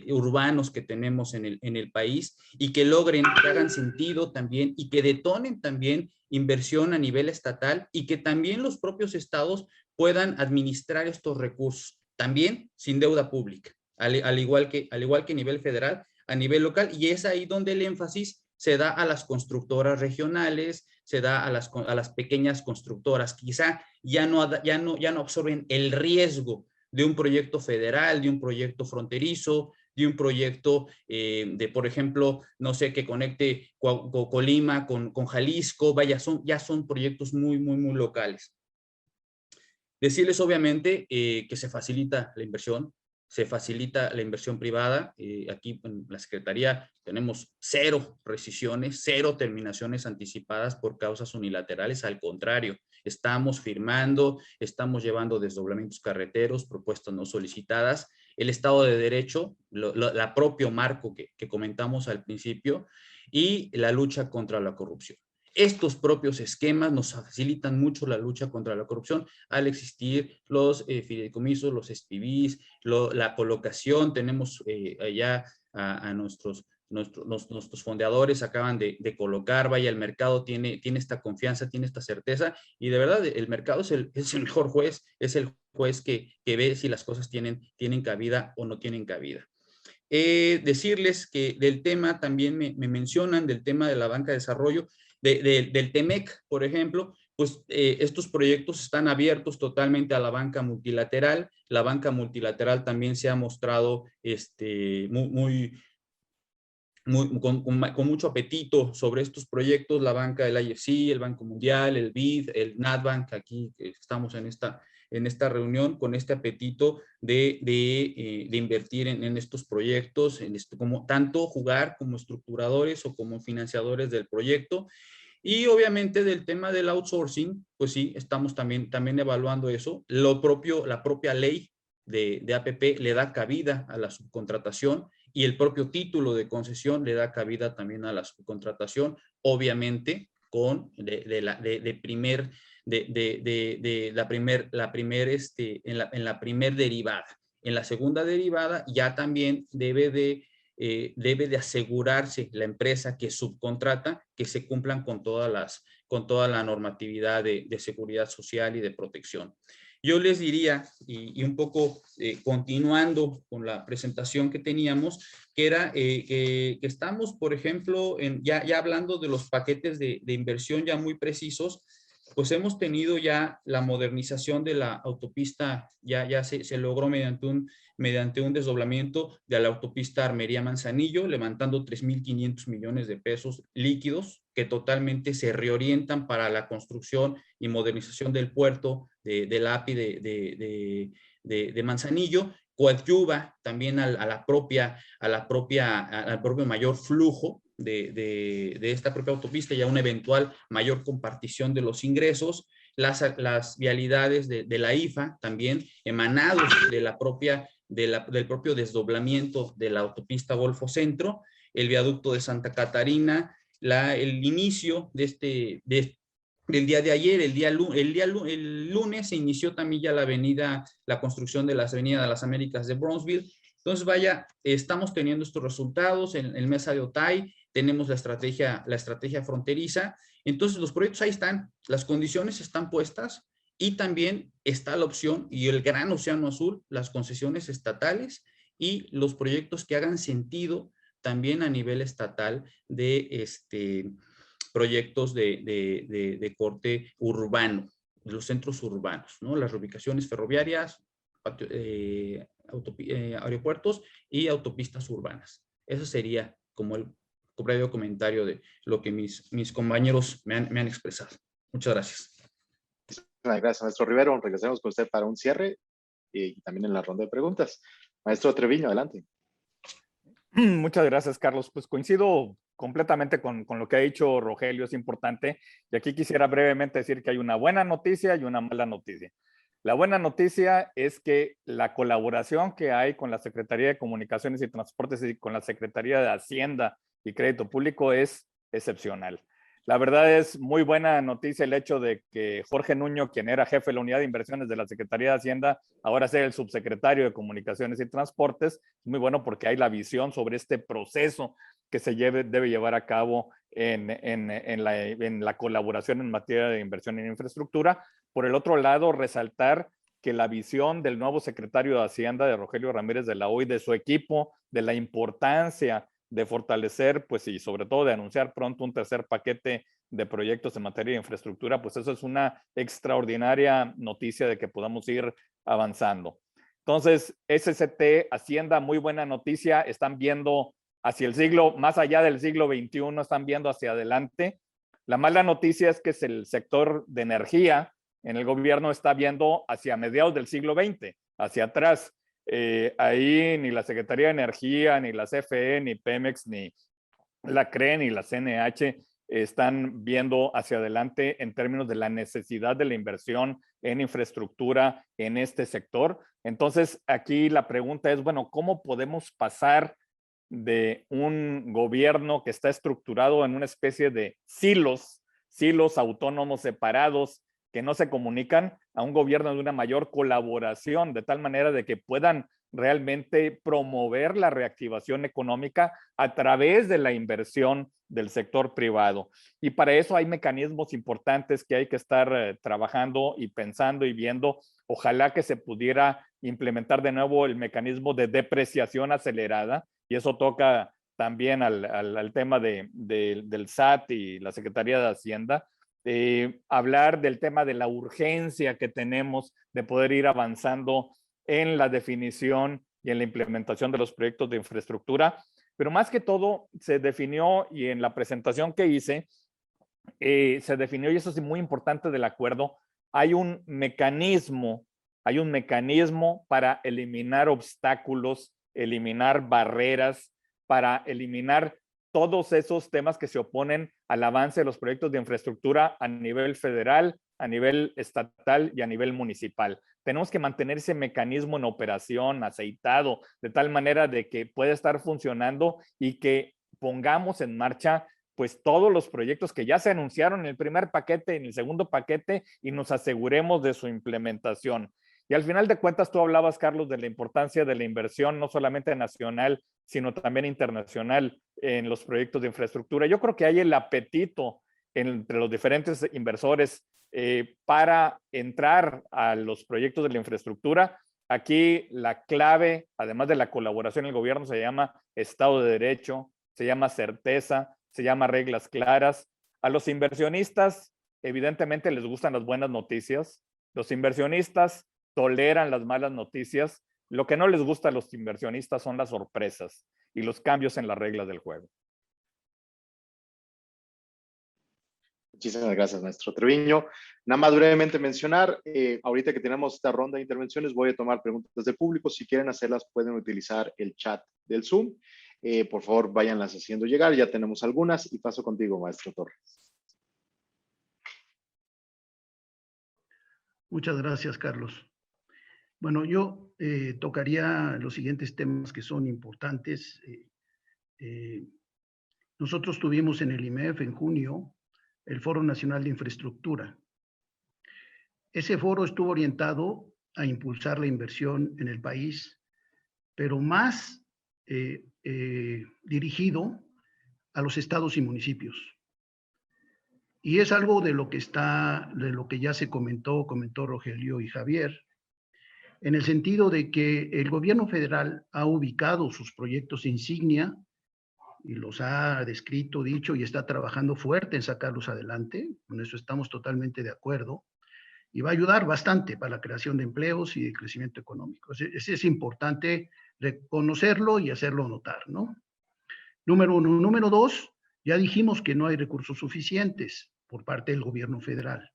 urbanos que tenemos en el país, y que logren, que hagan sentido también y que detonen también inversión a nivel estatal, y que también los propios estados puedan administrar estos recursos, también sin deuda pública, al igual que a nivel federal, a nivel local, y es ahí donde el énfasis se da a las constructoras regionales, se da a las pequeñas constructoras, quizá ya no absorben el riesgo de un proyecto federal, de un proyecto fronterizo, de un proyecto por ejemplo, no sé, que conecte Colima con Jalisco, vaya, ya son proyectos muy, muy, muy locales. Decirles obviamente que se facilita la inversión, privada. Aquí en la Secretaría tenemos 0 rescisiones, 0 terminaciones anticipadas por causas unilaterales. Al contrario, estamos firmando, estamos llevando desdoblamientos carreteros, propuestas no solicitadas, el Estado de Derecho, la propio marco que comentamos al principio, y la lucha contra la corrupción. Estos propios esquemas nos facilitan mucho la lucha contra la corrupción al existir los fideicomisos, los SPVs, la colocación. Tenemos allá a nuestros fondeadores, acaban de colocar, vaya, el mercado tiene esta confianza, tiene esta certeza, y de verdad el mercado es el mejor juez, es el juez que ve si las cosas tienen cabida o no tienen cabida. Decirles que del tema también me mencionan, del tema de la banca de desarrollo, del TEMEC, por ejemplo, pues estos proyectos están abiertos totalmente a la banca multilateral. La banca multilateral también se ha mostrado con mucho apetito sobre estos proyectos. La banca del IFC, el Banco Mundial, el BID, el NatBank, aquí estamos en esta reunión con este apetito de invertir en estos proyectos, como tanto jugar como estructuradores o como financiadores del proyecto. Y obviamente del tema del outsourcing, pues sí, estamos también evaluando eso. La propia ley de APP le da cabida a la subcontratación, y el propio título de concesión le da cabida también a la subcontratación, obviamente con en la primer derivada. En la segunda derivada ya también debe de asegurarse la empresa que subcontrata que se cumplan con toda la normatividad de seguridad social y de protección. Yo les diría, y un poco continuando con la presentación que teníamos, que era que estamos, por ejemplo, ya hablando de los paquetes de inversión ya muy precisos, pues hemos tenido ya la modernización de la autopista, ya se logró mediante un desdoblamiento de la autopista Armería-Manzanillo, levantando 3.500 millones de pesos líquidos que totalmente se reorientan para la construcción y modernización del puerto del API de Manzanillo, coadyuva también al propio mayor flujo de esta propia autopista y a una eventual mayor compartición de los ingresos, las vialidades de la IFA también emanados del propio desdoblamiento de la autopista Golfo Centro, el viaducto de Santa Catarina, el inicio del día de ayer, el lunes se inició también ya la construcción de las avenidas de las Américas de Bronzeville. Entonces, vaya, estamos teniendo estos resultados en el Mesa de Otay, tenemos la estrategia fronteriza. Entonces, los proyectos ahí están, las condiciones están puestas y también está la opción y el gran océano azul, las concesiones estatales y los proyectos que hagan sentido también a nivel estatal de proyectos de corte urbano, de los centros urbanos, ¿no? Las reubicaciones ferroviarias, aeropuertos y autopistas urbanas. Eso sería como el breve comentario de lo que mis compañeros me han expresado. Muchas gracias. Gracias, maestro Rivero. Regresemos con usted para un cierre y también en la ronda de preguntas. Maestro Treviño, adelante. Muchas gracias, Carlos. Pues coincido completamente con lo que ha dicho Rogelio, es importante. Y aquí quisiera brevemente decir que hay una buena noticia y una mala noticia. La buena noticia es que la colaboración que hay con la Secretaría de Comunicaciones y Transportes y con la Secretaría de Hacienda y Crédito Público es excepcional. La verdad es muy buena noticia el hecho de que Jorge Nuño, quien era jefe de la unidad de inversiones de la Secretaría de Hacienda, ahora sea el subsecretario de Comunicaciones y Transportes. Es muy bueno porque hay la visión sobre este proceso que se debe llevar a cabo en la colaboración en materia de inversión en infraestructura. Por el otro lado, resaltar que la visión del nuevo secretario de Hacienda, de Rogelio Ramírez de la O, y de su equipo, de la importancia de fortalecer, pues, y sobre todo de anunciar pronto un tercer paquete de proyectos en materia de infraestructura, pues eso es una extraordinaria noticia de que podamos ir avanzando. Entonces, SCT, Hacienda, muy buena noticia, están viendo hacia el siglo, más allá del siglo XXI, están viendo hacia adelante. La mala noticia es que el sector de energía en el gobierno está viendo hacia mediados del siglo XX, hacia atrás. Ahí ni la Secretaría de Energía, ni la CFE, ni Pemex, ni la CRE, ni la CNH están viendo hacia adelante en términos de la necesidad de la inversión en infraestructura en este sector. Entonces, aquí la pregunta es, bueno, ¿cómo podemos pasar de un gobierno que está estructurado en una especie de silos autónomos separados que no se comunican, a un gobierno de una mayor colaboración, de tal manera de que puedan realmente promover la reactivación económica a través de la inversión del sector privado? Y para eso hay mecanismos importantes que hay que estar trabajando y pensando y viendo. Ojalá que se pudiera implementar de nuevo el mecanismo de depreciación acelerada, y eso toca también al tema del SAT y la Secretaría de Hacienda. Hablar del tema de la urgencia que tenemos de poder ir avanzando en la definición y en la implementación de los proyectos de infraestructura, pero más que todo se definió, y en la presentación que hice, se definió, y eso es muy importante del acuerdo, hay un mecanismo para eliminar obstáculos, eliminar barreras, para eliminar todos esos temas que se oponen al avance de los proyectos de infraestructura a nivel federal, a nivel estatal y a nivel municipal. Tenemos que mantener ese mecanismo en operación, aceitado, de tal manera de que pueda estar funcionando y que pongamos en marcha pues todos los proyectos que ya se anunciaron en el primer paquete, en el segundo paquete, y nos aseguremos de su implementación. Y al final de cuentas, tú hablabas, Carlos, de la importancia de la inversión, no solamente nacional, sino también internacional en los proyectos de infraestructura. Yo creo que hay el apetito entre los diferentes inversores para entrar a los proyectos de la infraestructura. Aquí la clave, además de la colaboración en el gobierno, se llama Estado de Derecho, se llama certeza, se llama reglas claras. A los inversionistas, evidentemente, les gustan las buenas noticias. Los inversionistas toleran las malas noticias. Lo que no les gusta a los inversionistas son las sorpresas y los cambios en las reglas del juego. Muchísimas gracias, maestro Treviño. Nada más brevemente mencionar, ahorita que tenemos esta ronda de intervenciones, voy a tomar preguntas del público. Si quieren hacerlas, pueden utilizar el chat del Zoom. Por favor, váyanlas haciendo llegar. Ya tenemos algunas y paso contigo, maestro Torres. Muchas gracias, Carlos. Bueno, yo tocaría los siguientes temas que son importantes. Nosotros tuvimos en el IMEF en junio el Foro Nacional de Infraestructura. Ese foro estuvo orientado a impulsar la inversión en el país, pero más dirigido a los estados y municipios. Y es algo de lo que ya se comentó Rogelio y Javier, en el sentido de que el gobierno federal ha ubicado sus proyectos insignia y los ha descrito, dicho, y está trabajando fuerte en sacarlos adelante. Con eso estamos totalmente de acuerdo. Y va a ayudar bastante para la creación de empleos y de crecimiento económico. Es importante reconocerlo y hacerlo notar, ¿no? Número uno. Número dos, ya dijimos que no hay recursos suficientes por parte del gobierno federal.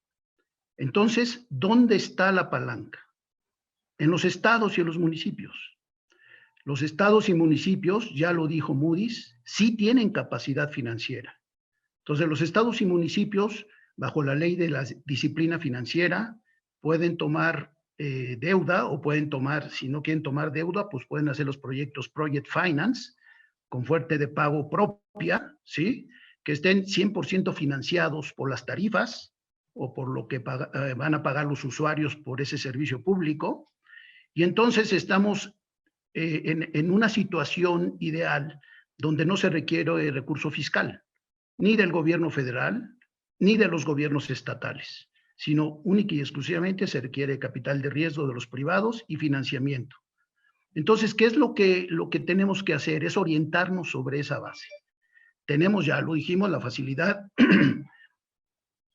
Entonces, ¿dónde está la palanca? En los estados y en los municipios. Los estados y municipios, ya lo dijo Moody's, sí tienen capacidad financiera. Entonces, los estados y municipios, bajo la ley de la disciplina financiera, pueden tomar deuda o pueden tomar, si no quieren tomar deuda, pues pueden hacer los proyectos Project Finance con fuerte de pago propia, ¿sí? Que estén 100% financiados por las tarifas o por lo que van a pagar los usuarios por ese servicio público. Y entonces estamos en una situación ideal donde no se requiere recurso fiscal, ni del gobierno federal, ni de los gobiernos estatales, sino única y exclusivamente se requiere capital de riesgo de los privados y financiamiento. Entonces, ¿qué es lo que tenemos que hacer? Es orientarnos sobre esa base. Tenemos, ya lo dijimos, la facilidad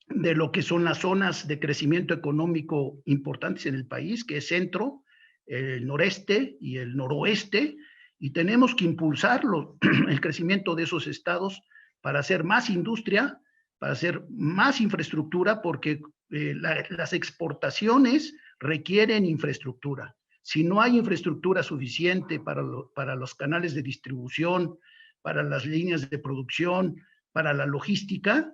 de lo que son las zonas de crecimiento económico importantes en el país, que es centro, el noreste y el noroeste, y tenemos que impulsarlo, el crecimiento de esos estados para hacer más industria, para hacer más infraestructura, porque las exportaciones requieren infraestructura. Si no hay infraestructura suficiente para los canales de distribución, para las líneas de producción, para la logística,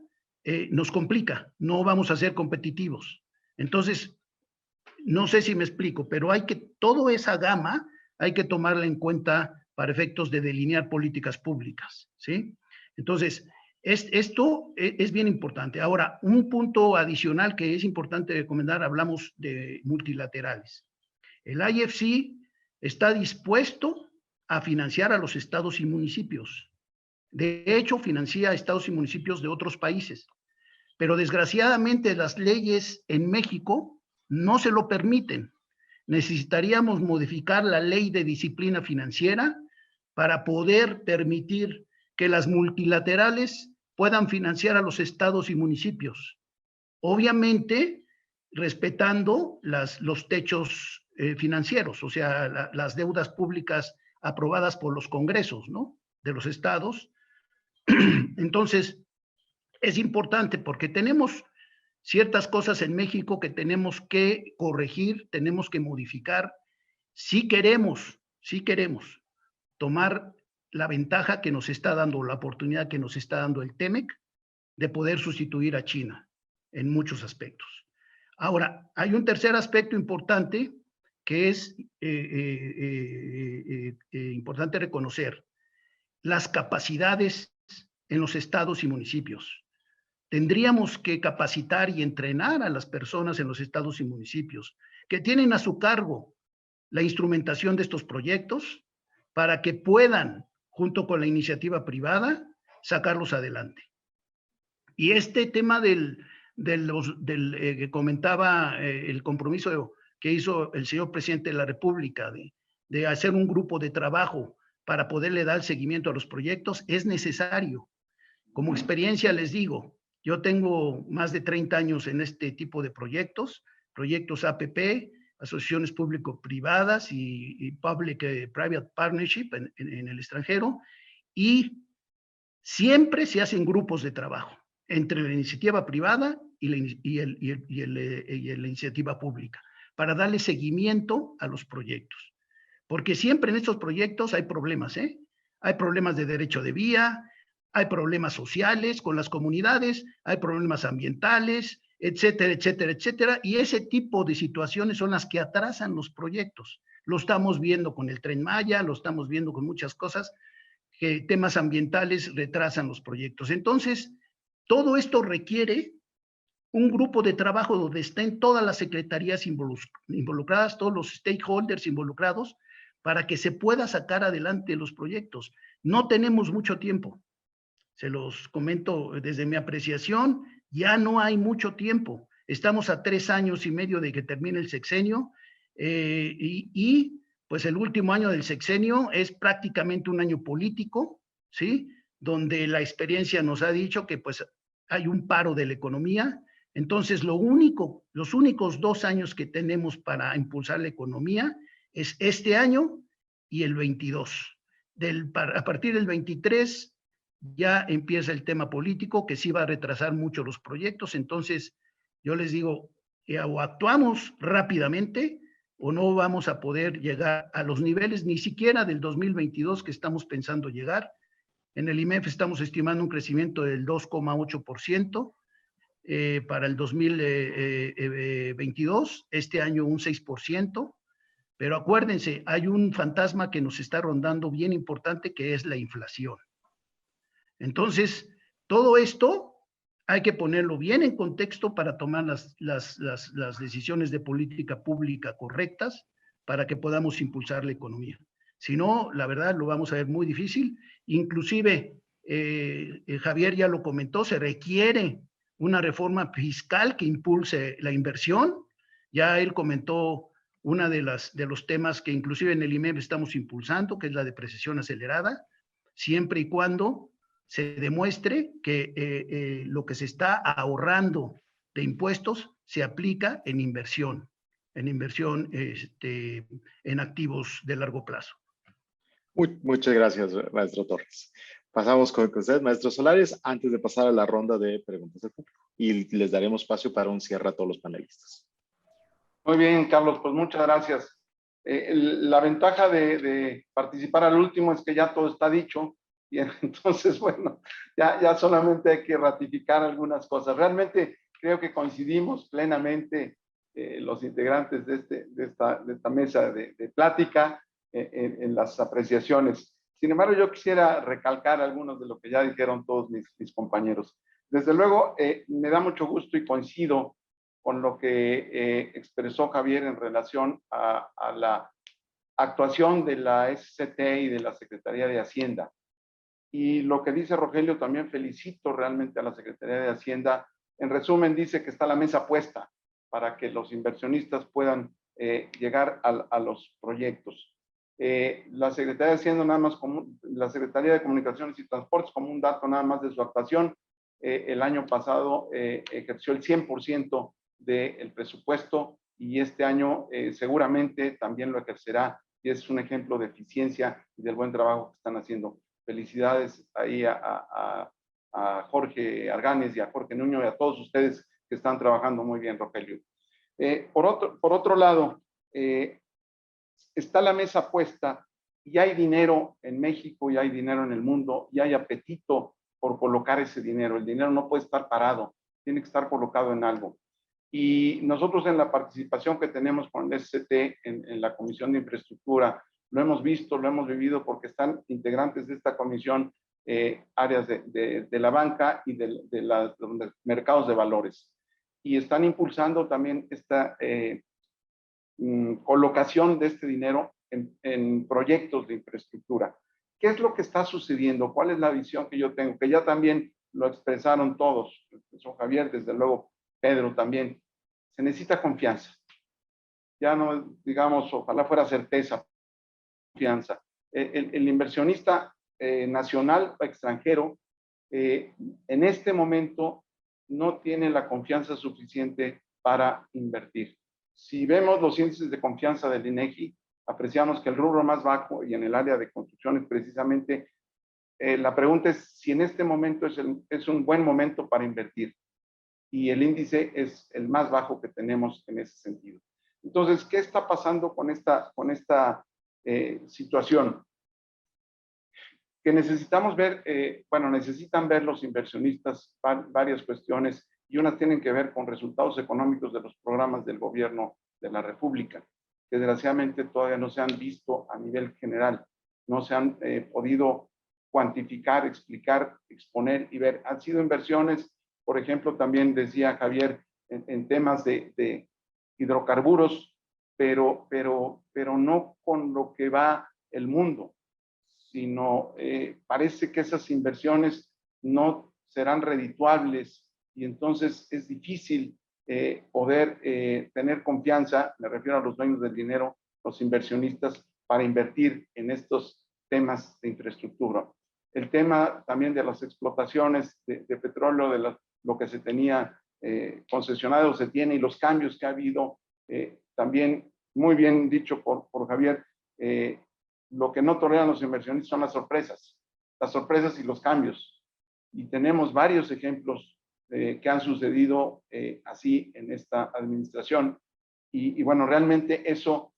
nos complica, no vamos a ser competitivos. Entonces, no sé si me explico, pero toda esa gama hay que tomarla en cuenta para efectos de delinear políticas públicas, ¿sí? Entonces, esto es bien importante. Ahora, un punto adicional que es importante recomendar, hablamos de multilaterales. El IFC está dispuesto a financiar a los estados y municipios. De hecho, financia a estados y municipios de otros países. Pero desgraciadamente las leyes en México no se lo permiten. Necesitaríamos modificar la ley de disciplina financiera para poder permitir que las multilaterales puedan financiar a los estados y municipios. Obviamente, respetando los techos financieros, o sea, las deudas públicas aprobadas por los congresos, ¿no?, de los estados. Entonces, es importante porque tenemos ciertas cosas en México que tenemos que corregir, tenemos que modificar, si queremos tomar la ventaja que nos está dando, la oportunidad que nos está dando el TEMEC de poder sustituir a China en muchos aspectos. Ahora, hay un tercer aspecto importante que es importante reconocer: las capacidades en los estados y municipios. Tendríamos que capacitar y entrenar a las personas en los estados y municipios que tienen a su cargo la instrumentación de estos proyectos para que puedan, junto con la iniciativa privada, sacarlos adelante. Y este tema que comentaba el compromiso que hizo el señor presidente de la República de hacer un grupo de trabajo para poderle dar seguimiento a los proyectos es necesario. Como experiencia les digo, yo tengo más de 30 años en este tipo de proyectos APP, asociaciones público-privadas y public-private partnership en el extranjero, y siempre se hacen grupos de trabajo entre la iniciativa privada y la iniciativa pública para darle seguimiento a los proyectos. Porque siempre en estos proyectos hay problemas, ¿eh? Hay problemas de derecho de vía, hay problemas sociales con las comunidades, hay problemas ambientales, etcétera, etcétera, etcétera. Y ese tipo de situaciones son las que atrasan los proyectos. Lo estamos viendo con el Tren Maya, lo estamos viendo con muchas cosas, que temas ambientales retrasan los proyectos. Entonces, todo esto requiere un grupo de trabajo donde estén todas las secretarías involucradas, todos los stakeholders involucrados, para que se pueda sacar adelante los proyectos. No tenemos mucho tiempo. Se los comento desde mi apreciación, ya no hay mucho tiempo. Estamos a 3 años y medio de que termine el sexenio pues el último año del sexenio es prácticamente un año político, ¿sí? Donde la experiencia nos ha dicho que pues hay un paro de la economía. Entonces los únicos 2 años que tenemos para impulsar la economía es este año y el 22. A partir del 23 ya empieza el tema político, que sí va a retrasar mucho los proyectos. Entonces, yo les digo, o actuamos rápidamente o no vamos a poder llegar a los niveles ni siquiera del 2022 que estamos pensando llegar. En el IMEF estamos estimando un crecimiento del 2,8% para el 2022, este año un 6%, pero acuérdense, hay un fantasma que nos está rondando bien importante, que es la inflación. Entonces, todo esto hay que ponerlo bien en contexto para tomar las decisiones de política pública correctas para que podamos impulsar la economía. Si no, la verdad, lo vamos a ver muy difícil. Inclusive, Javier ya lo comentó, se requiere una reforma fiscal que impulse la inversión. Ya él comentó una de los temas que inclusive en el IMEF estamos impulsando, que es la depreciación acelerada, siempre y cuando se demuestre que lo que se está ahorrando de impuestos se aplica en inversión en activos de largo plazo. Muchas gracias, maestro Torres. Pasamos con usted, maestro Solares, antes de pasar a la ronda de preguntas del público. Y les daremos espacio para un cierre a todos los panelistas. Muy bien, Carlos, pues muchas gracias. La ventaja de participar al último es que ya todo está dicho. Y entonces, bueno, ya solamente hay que ratificar algunas cosas. Realmente creo que coincidimos plenamente los integrantes de esta mesa de plática en las apreciaciones. Sin embargo, yo quisiera recalcar algunos de lo que ya dijeron todos mis compañeros. Desde luego, me da mucho gusto y coincido con lo que expresó Javier en relación a la actuación de la SCT y de la Secretaría de Hacienda. Y lo que dice Rogelio, también felicito realmente a la Secretaría de Hacienda. En resumen, dice que está la mesa puesta para que los inversionistas puedan llegar a los proyectos. La Secretaría de Hacienda, nada más como la Secretaría de Comunicaciones y Transportes, como un dato nada más de su actuación, el año pasado ejerció el 100% del presupuesto y este año seguramente también lo ejercerá, y es un ejemplo de eficiencia y del buen trabajo que están haciendo. Felicidades ahí a Jorge Arganes y a Jorge Nuño y a todos ustedes que están trabajando muy bien, Rogelio. Por otro lado, está la mesa puesta y hay dinero en México y hay dinero en el mundo y hay apetito por colocar ese dinero. El dinero no puede estar parado, tiene que estar colocado en algo. Y nosotros en la participación que tenemos con el SCT en la Comisión de Infraestructura, lo hemos visto, lo hemos vivido porque están integrantes de esta comisión áreas de la banca y de los mercados de valores. Y están impulsando también esta colocación de este dinero en proyectos de infraestructura. ¿Qué es lo que está sucediendo? ¿Cuál es la visión que yo tengo? Que ya también lo expresaron todos, son Javier, desde luego Pedro también. Se necesita confianza. Ya no, digamos, ojalá fuera certeza, confianza. El inversionista nacional o extranjero en este momento no tiene la confianza suficiente para invertir. Si vemos los índices de confianza del INEGI, apreciamos que el rubro más bajo y en el área de construcciones precisamente, la pregunta es si en este momento es un buen momento para invertir. Y el índice es el más bajo que tenemos en ese sentido. Entonces, ¿qué está pasando con esta situación? Que necesitamos ver, necesitan ver los inversionistas varias cuestiones y unas tienen que ver con resultados económicos de los programas del gobierno de la República, que desgraciadamente todavía no se han visto a nivel general, no se han podido cuantificar, explicar, exponer y ver. Han sido inversiones, por ejemplo, también decía Javier, en temas de hidrocarburos, pero no con lo que va el mundo, sino parece que esas inversiones no serán redituables y entonces es difícil poder tener confianza, me refiero a los dueños del dinero, los inversionistas, para invertir en estos temas de infraestructura. El tema también de las explotaciones de petróleo, de lo que se tenía concesionado, se tiene, y los cambios que ha habido, también muy bien dicho por Javier, lo que no toleran los inversionistas son las sorpresas y los cambios. Y tenemos varios ejemplos que han sucedido así en esta administración. Y bueno, realmente eso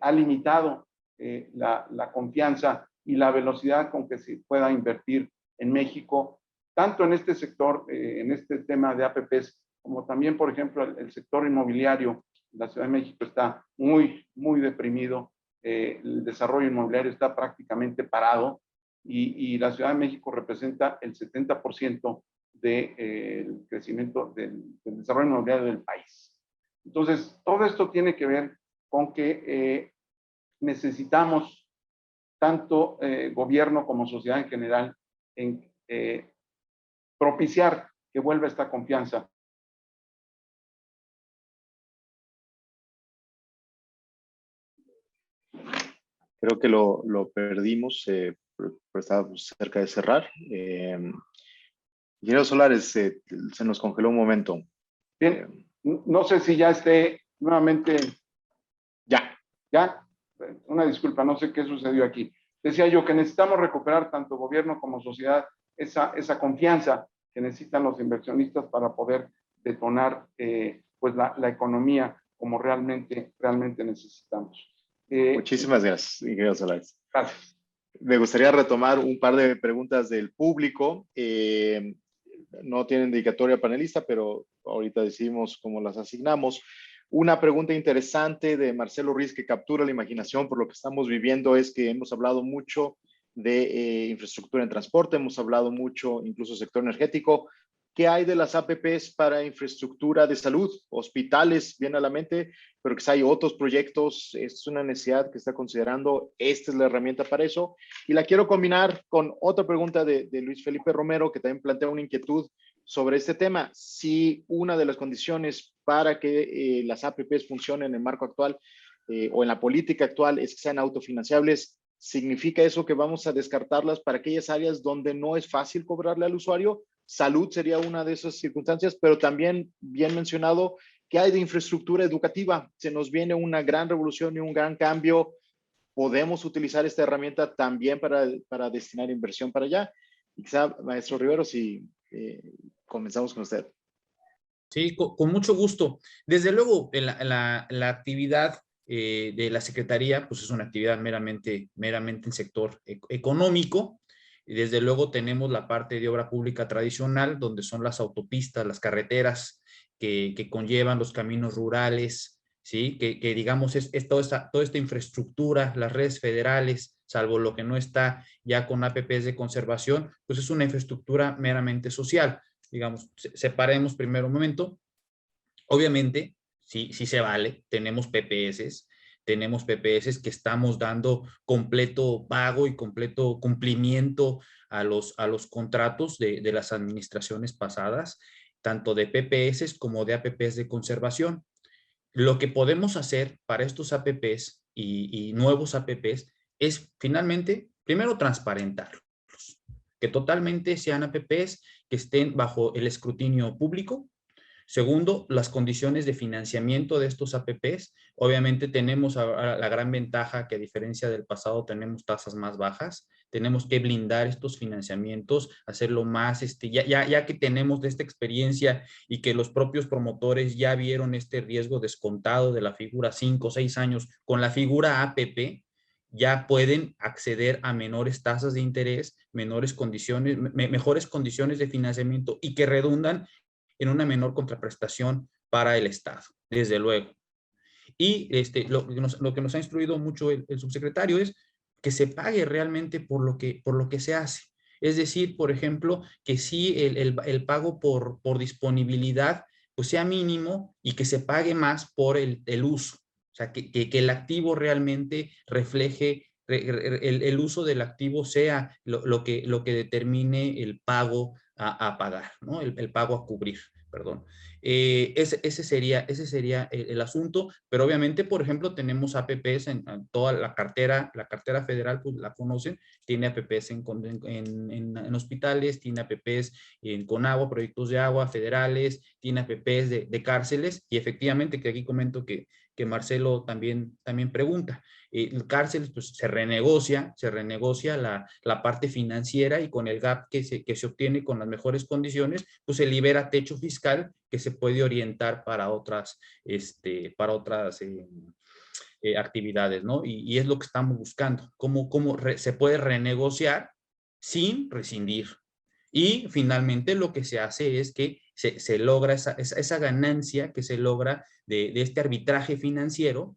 ha limitado la confianza y la velocidad con que se pueda invertir en México, tanto en este sector, en este tema de APPs, como también, por ejemplo, el sector inmobiliario. La Ciudad de México está muy, muy deprimido. El desarrollo inmobiliario está prácticamente parado y la Ciudad de México representa el 70% del crecimiento del desarrollo inmobiliario del país. Entonces, todo esto tiene que ver con que necesitamos tanto gobierno como sociedad en general en propiciar que vuelva esta confianza. Creo que lo perdimos, pero estábamos cerca de cerrar. Ingeniero Solares, se nos congeló un momento. Bien, no sé si ya esté nuevamente. ¿Ya? Una disculpa, no sé qué sucedió aquí. Decía yo que necesitamos recuperar tanto gobierno como sociedad esa confianza que necesitan los inversionistas para poder detonar pues la economía como realmente necesitamos. Muchísimas gracias, ingeniero Solares. Gracias. Me gustaría retomar un par de preguntas del público. No tienen dedicatoria panelista, pero ahorita decidimos cómo las asignamos. Una pregunta interesante de Marcelo Ruiz que captura la imaginación por lo que estamos viviendo es que hemos hablado mucho de infraestructura en transporte, hemos hablado mucho incluso sector energético. ¿Qué hay de las APPs para infraestructura de salud? Hospitales, viene a la mente, pero que hay otros proyectos, es una necesidad que está considerando, esta es la herramienta para eso. Y la quiero combinar con otra pregunta de Luis Felipe Romero, que también plantea una inquietud sobre este tema. Si una de las condiciones para que las APPs funcionen en el marco actual o en la política actual es que sean autofinanciables, ¿significa eso que vamos a descartarlas para aquellas áreas donde no es fácil cobrarle al usuario? Salud sería una de esas circunstancias, pero también bien mencionado, ¿qué hay de infraestructura educativa? Se nos viene una gran revolución y un gran cambio. ¿Podemos utilizar esta herramienta también para destinar inversión para allá? Y quizá, maestro Rivero, si comenzamos con usted. Sí, con mucho gusto. Desde luego, la actividad de la Secretaría, pues es una actividad meramente en sector económico. Y desde luego tenemos la parte de obra pública tradicional, donde son las autopistas, las carreteras que conllevan los caminos rurales, ¿sí? Que digamos es toda esta infraestructura, las redes federales, salvo lo que no está ya con APPs de conservación, pues es una infraestructura meramente social. Digamos, separemos primero un momento. Obviamente, sí se vale, tenemos PPS que estamos dando completo pago y completo cumplimiento a los contratos de las administraciones pasadas, tanto de PPS como de APPs de conservación. Lo que podemos hacer para estos APPs y nuevos APPs es finalmente, primero, transparentarlos, que totalmente sean APPs que estén bajo el escrutinio público. Segundo, las condiciones de financiamiento de estos APPs. Obviamente tenemos ahora la gran ventaja que, a diferencia del pasado, tenemos tasas más bajas. Tenemos que blindar estos financiamientos, hacerlo más, ya que tenemos de esta experiencia y que los propios promotores ya vieron este riesgo descontado de la figura 5 o 6 años con la figura APP, ya pueden acceder a menores tasas de interés, mejores condiciones de financiamiento y que redundan en una menor contraprestación para el Estado, desde luego. Y lo que nos ha instruido mucho el subsecretario es que se pague realmente por lo que se hace. Es decir, por ejemplo, que sí el pago por disponibilidad pues sea mínimo y que se pague más por el uso. O sea, que el activo realmente refleje, el uso del activo sea lo que determine el pago a pagar, ¿no? El pago a cubrir, perdón. Ese sería el asunto, pero obviamente, por ejemplo, tenemos APPs en toda la cartera federal, pues la conocen, tiene APPs en hospitales, tiene APPs en Conagua, proyectos de agua federales, tiene APPs de cárceles, y efectivamente, que aquí comento que Marcelo también pregunta. Cárceles, pues se renegocia la parte financiera, y con el gap que se obtiene con las mejores condiciones, pues se libera techo fiscal que se puede orientar para otras actividades, ¿no? Y es lo que estamos buscando, cómo se puede renegociar sin rescindir. Y finalmente lo que se hace es que se logra esa ganancia que se logra de este arbitraje financiero,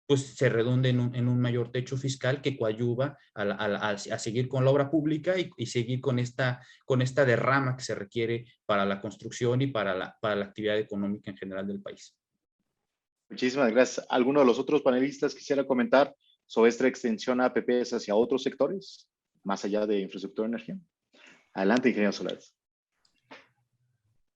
pues se redunde en un mayor techo fiscal que coadyuva a seguir con la obra pública y seguir con esta derrama que se requiere para la construcción y para la actividad económica en general del país. Muchísimas gracias. ¿Alguno de los otros panelistas quisiera comentar sobre esta extensión a APPs hacia otros sectores, más allá de infraestructura de energía? Adelante, ingeniero Solares.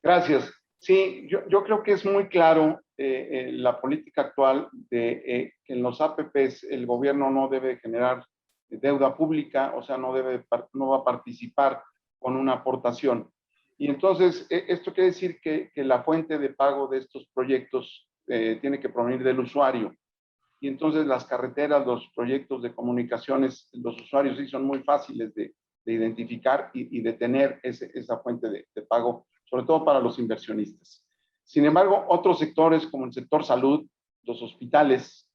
Gracias. Sí, yo creo que es muy claro la política actual de que en los APPs el gobierno no debe generar deuda pública, o sea, no va a participar con una aportación. Y entonces, esto quiere decir que la fuente de pago de estos proyectos tiene que provenir del usuario. Y entonces las carreteras, los proyectos de comunicaciones, los usuarios sí son muy fáciles de identificar y de tener esa fuente de pago, sobre todo para los inversionistas. Sin embargo, otros sectores como el sector salud, los hospitales,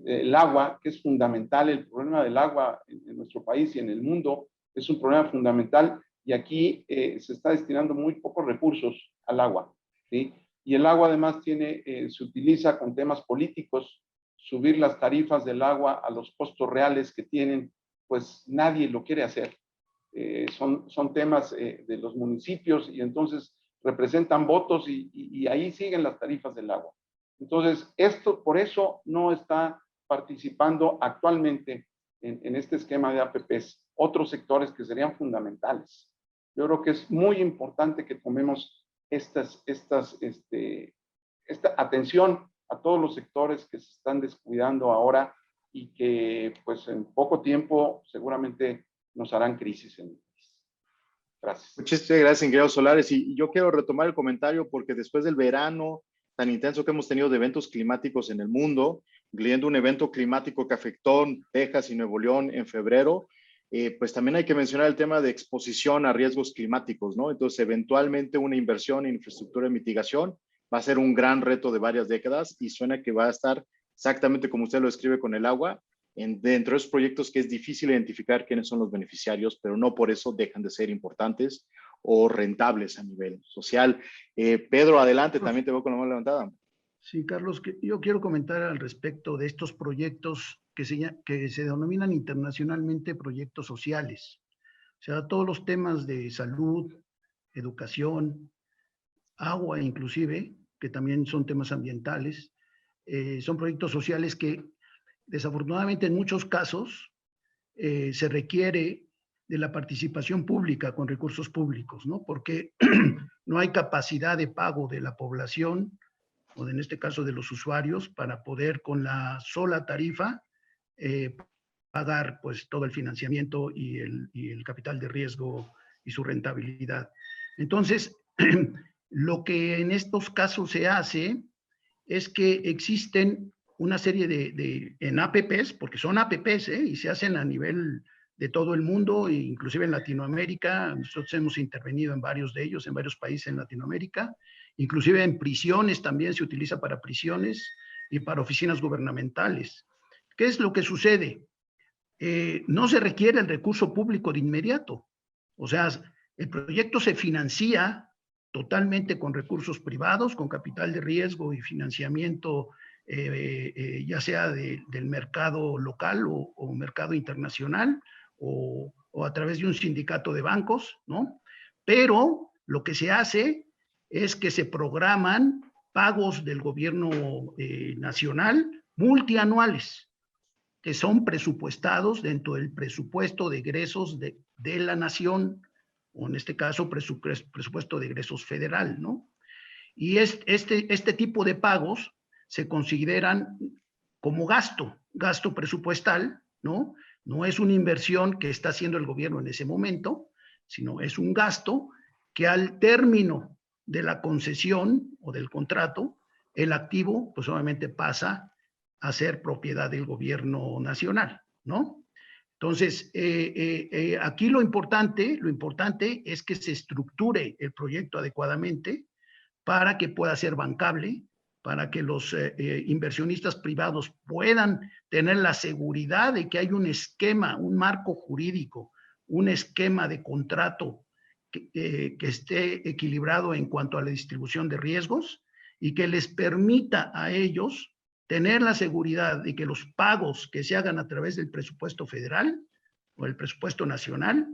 el agua, que es fundamental, el problema del agua en nuestro país y en el mundo es un problema fundamental, y aquí se está destinando muy pocos recursos al agua, ¿sí? Y el agua además se utiliza con temas políticos. Subir las tarifas del agua a los costos reales que tienen, pues nadie lo quiere hacer. Son temas de los municipios, y entonces representan votos y ahí siguen las tarifas del agua. Entonces, por eso no está participando actualmente en este esquema de APPs otros sectores que serían fundamentales. Yo creo que es muy importante que tomemos esta atención a todos los sectores que se están descuidando ahora y que pues en poco tiempo seguramente nos harán crisis en el país. Gracias. Muchas gracias, ingeniero Solares. Y yo quiero retomar el comentario porque después del verano tan intenso que hemos tenido de eventos climáticos en el mundo, incluyendo un evento climático que afectó Texas y Nuevo León en febrero, pues también hay que mencionar el tema de exposición a riesgos climáticos, ¿no? Entonces, eventualmente una inversión en infraestructura de mitigación va a ser un gran reto de varias décadas, y suena que va a estar exactamente como usted lo describe con el agua, dentro de esos proyectos que es difícil identificar quiénes son los beneficiarios, pero no por eso dejan de ser importantes o rentables a nivel social. Pedro, adelante, también te veo con la mano levantada. Sí, Carlos, yo quiero comentar al respecto de estos proyectos que se denominan internacionalmente proyectos sociales. O sea, todos los temas de salud, educación, agua inclusive, que también son temas ambientales, son proyectos sociales que desafortunadamente en muchos casos se requiere de la participación pública con recursos públicos, ¿no? Porque no hay capacidad de pago de la población, o en este caso de los usuarios, para poder con la sola tarifa pagar pues todo el financiamiento y el capital de riesgo y su rentabilidad. Entonces, lo que en estos casos se hace es que existen una serie en APPs, porque son APPs, y se hacen a nivel de todo el mundo, inclusive en Latinoamérica. Nosotros hemos intervenido en varios de ellos, en varios países en Latinoamérica, inclusive en prisiones también se utiliza para prisiones y para oficinas gubernamentales. ¿Qué es lo que sucede? No se requiere el recurso público de inmediato. O sea, el proyecto se financia totalmente con recursos privados, con capital de riesgo y financiamiento, ya sea del mercado local o mercado internacional, o a través de un sindicato de bancos, ¿no? Pero lo que se hace es que se programan pagos del gobierno nacional multianuales, que son presupuestados dentro del presupuesto de egresos de la nación, o en este caso presupuesto de egresos federal, ¿no? Y este tipo de pagos se consideran como gasto presupuestal, ¿no? No es una inversión que está haciendo el gobierno en ese momento, sino es un gasto que al término de la concesión o del contrato, el activo pues obviamente pasa a ser propiedad del gobierno nacional, ¿no? Entonces, aquí lo importante es que se estructure el proyecto adecuadamente para que pueda ser bancable, para que los inversionistas privados puedan tener la seguridad de que hay un esquema, un marco jurídico, un esquema de contrato que esté equilibrado en cuanto a la distribución de riesgos y que les permita a ellos tener la seguridad de que los pagos que se hagan a través del presupuesto federal o el presupuesto nacional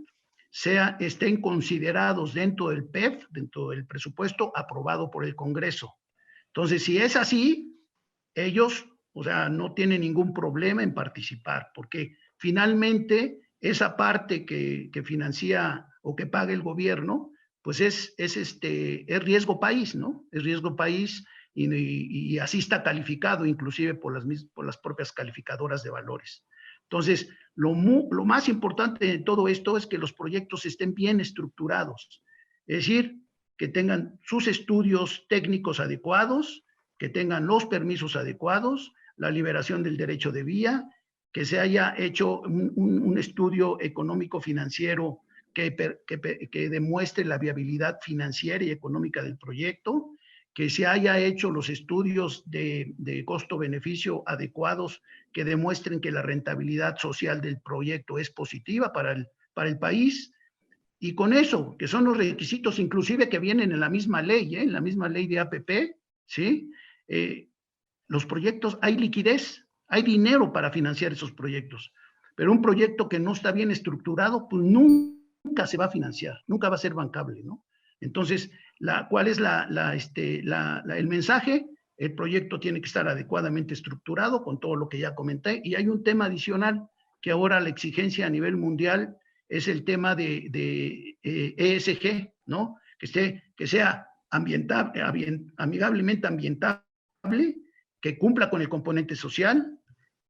estén considerados dentro del PEF, dentro del presupuesto aprobado por el Congreso. Entonces, si es así, ellos, o sea, no tienen ningún problema en participar, porque finalmente esa parte que financia o que paga el gobierno, pues es riesgo país, ¿no? Es riesgo país y así está calificado inclusive por las propias calificadoras de valores. Entonces, lo más importante de todo esto es que los proyectos estén bien estructurados, es decir, que tengan sus estudios técnicos adecuados, que tengan los permisos adecuados, la liberación del derecho de vía, que se haya hecho un estudio económico financiero que demuestre la viabilidad financiera y económica del proyecto, que se haya hecho los estudios de costo-beneficio adecuados que demuestren que la rentabilidad social del proyecto es positiva para el país. Y con eso, que son los requisitos inclusive que vienen en la misma ley, en la misma ley de APP, ¿sí? Los proyectos, hay liquidez, hay dinero para financiar esos proyectos, pero un proyecto que no está bien estructurado, pues nunca se va a financiar, nunca va a ser bancable, ¿no? Entonces, ¿cuál es el mensaje? El proyecto tiene que estar adecuadamente estructurado con todo lo que ya comenté, y hay un tema adicional que ahora la exigencia a nivel mundial es el tema de ESG, ¿no? Que sea amigablemente ambientable, que cumpla con el componente social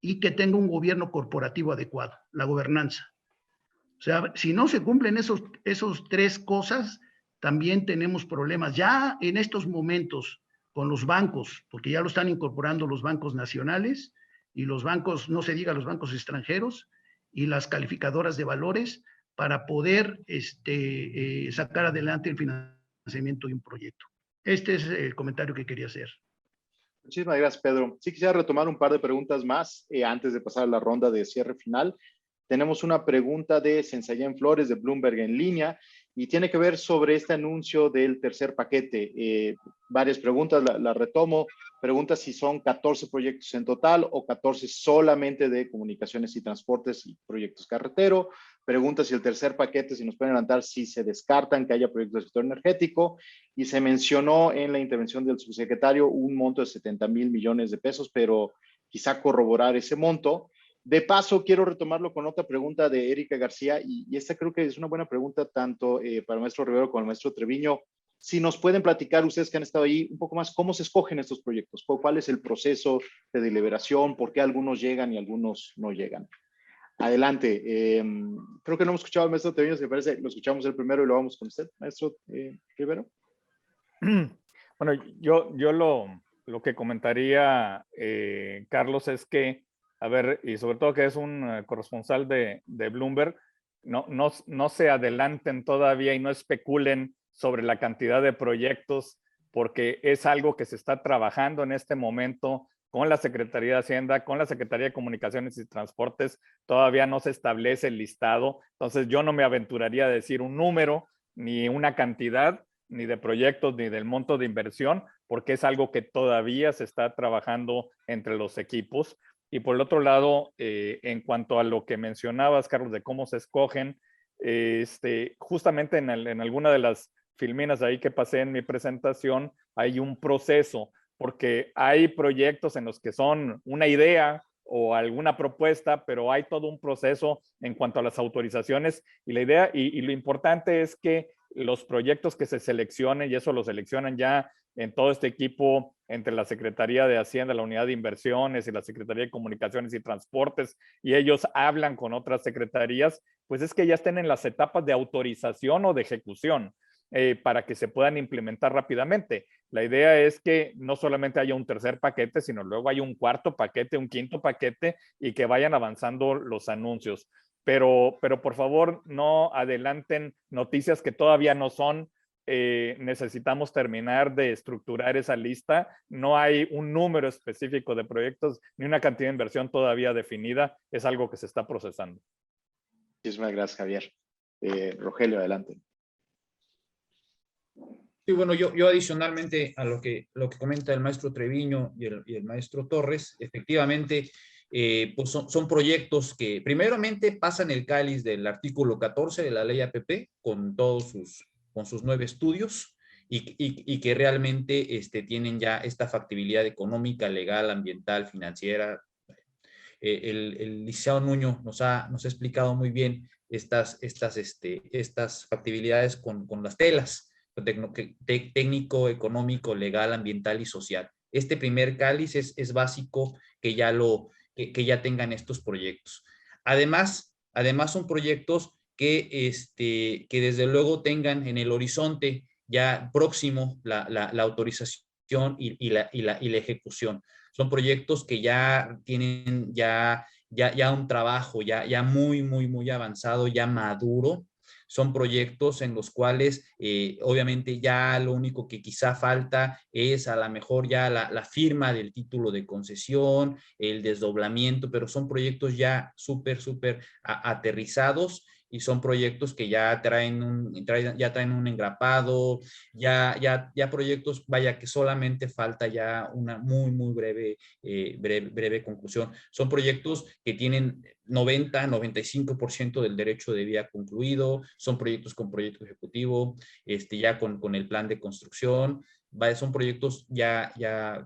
y que tenga un gobierno corporativo adecuado, la gobernanza. O sea, si no se cumplen esos tres cosas, también tenemos problemas. Ya en estos momentos con los bancos, porque ya lo están incorporando los bancos nacionales y los bancos, no se diga los bancos extranjeros, y las calificadoras de valores para poder sacar adelante el financiamiento de un proyecto. Este es el comentario que quería hacer. Muchísimas gracias, Pedro. Sí quisiera retomar un par de preguntas más antes de pasar a la ronda de cierre final. Tenemos una pregunta de Sensayén Flores de Bloomberg en línea y tiene que ver sobre este anuncio del tercer paquete. Varias preguntas, la retomo. Pregunta si son 14 proyectos en total o 14 solamente de comunicaciones y transportes y proyectos carretero. Pregunta si el tercer paquete, si nos pueden adelantar, si se descartan que haya proyectos del sector energético. Y se mencionó en la intervención del subsecretario un monto de 70 mil millones de pesos, pero quizá corroborar ese monto. De paso, quiero retomarlo con otra pregunta de Erika García, y esta creo que es una buena pregunta tanto para el maestro Rivero como el maestro Treviño. Si nos pueden platicar, ustedes que han estado ahí, un poco más, ¿cómo se escogen estos proyectos? ¿Cuál es el proceso de deliberación? ¿Por qué algunos llegan y algunos no llegan? Adelante. Creo que no hemos escuchado al maestro Treviño, me parece, lo escuchamos el primero y lo vamos con usted, maestro Rivero. Bueno, yo lo que comentaría, Carlos, es que, a ver, y sobre todo que es un corresponsal de Bloomberg, no se adelanten todavía y no especulen sobre la cantidad de proyectos, porque es algo que se está trabajando en este momento con la Secretaría de Hacienda, con la Secretaría de Comunicaciones y Transportes. Todavía no se establece el listado, entonces yo no me aventuraría a decir un número, ni una cantidad, ni de proyectos, ni del monto de inversión, porque es algo que todavía se está trabajando entre los equipos. Y por el otro lado, en cuanto a lo que mencionabas, Carlos, de cómo se escogen, justamente en alguna de las filminas ahí que pasé en mi presentación, hay un proceso, porque hay proyectos en los que son una idea o alguna propuesta, pero hay todo un proceso en cuanto a las autorizaciones, y la idea y lo importante es que los proyectos que se seleccionen, y eso lo seleccionan ya en todo este equipo entre la Secretaría de Hacienda, la Unidad de Inversiones y la Secretaría de Comunicaciones y Transportes, y ellos hablan con otras secretarías, pues es que ya estén en las etapas de autorización o de ejecución para que se puedan implementar rápidamente. La idea es que no solamente haya un tercer paquete, sino luego hay un cuarto paquete, un quinto paquete, y que vayan avanzando los anuncios. Pero por favor, no adelanten noticias que todavía no son. Necesitamos terminar de estructurar esa lista. No hay un número específico de proyectos ni una cantidad de inversión todavía definida. Es algo que se está procesando. Muchísimas gracias, Javier. Rogelio, adelante. Sí, bueno, yo adicionalmente a lo que comenta el maestro Treviño y el maestro Torres, efectivamente, pues son proyectos que primeramente pasan el cáliz del artículo 14 de la ley APP con todos sus 9 estudios y que realmente tienen ya esta factibilidad económica, legal, ambiental, financiera. El licenciado Nuño nos ha explicado muy bien estas factibilidades con las telas, técnico, económico, legal, ambiental y social. Este primer cáliz es básico que ya tengan estos proyectos. Además son proyectos que desde luego tengan en el horizonte ya próximo la autorización y la ejecución. Son proyectos que ya tienen ya un trabajo ya muy avanzado, ya maduro. Son proyectos en los cuales obviamente ya lo único que quizá falta es a lo mejor ya la firma del título de concesión, el desdoblamiento, pero son proyectos ya súper aterrizados y son proyectos que ya traen un engrapado, ya proyectos, vaya, que solamente falta ya una muy breve conclusión. Son proyectos que tienen 95% del derecho de vía concluido, son proyectos con proyecto ejecutivo, ya con el plan de construcción, son proyectos ya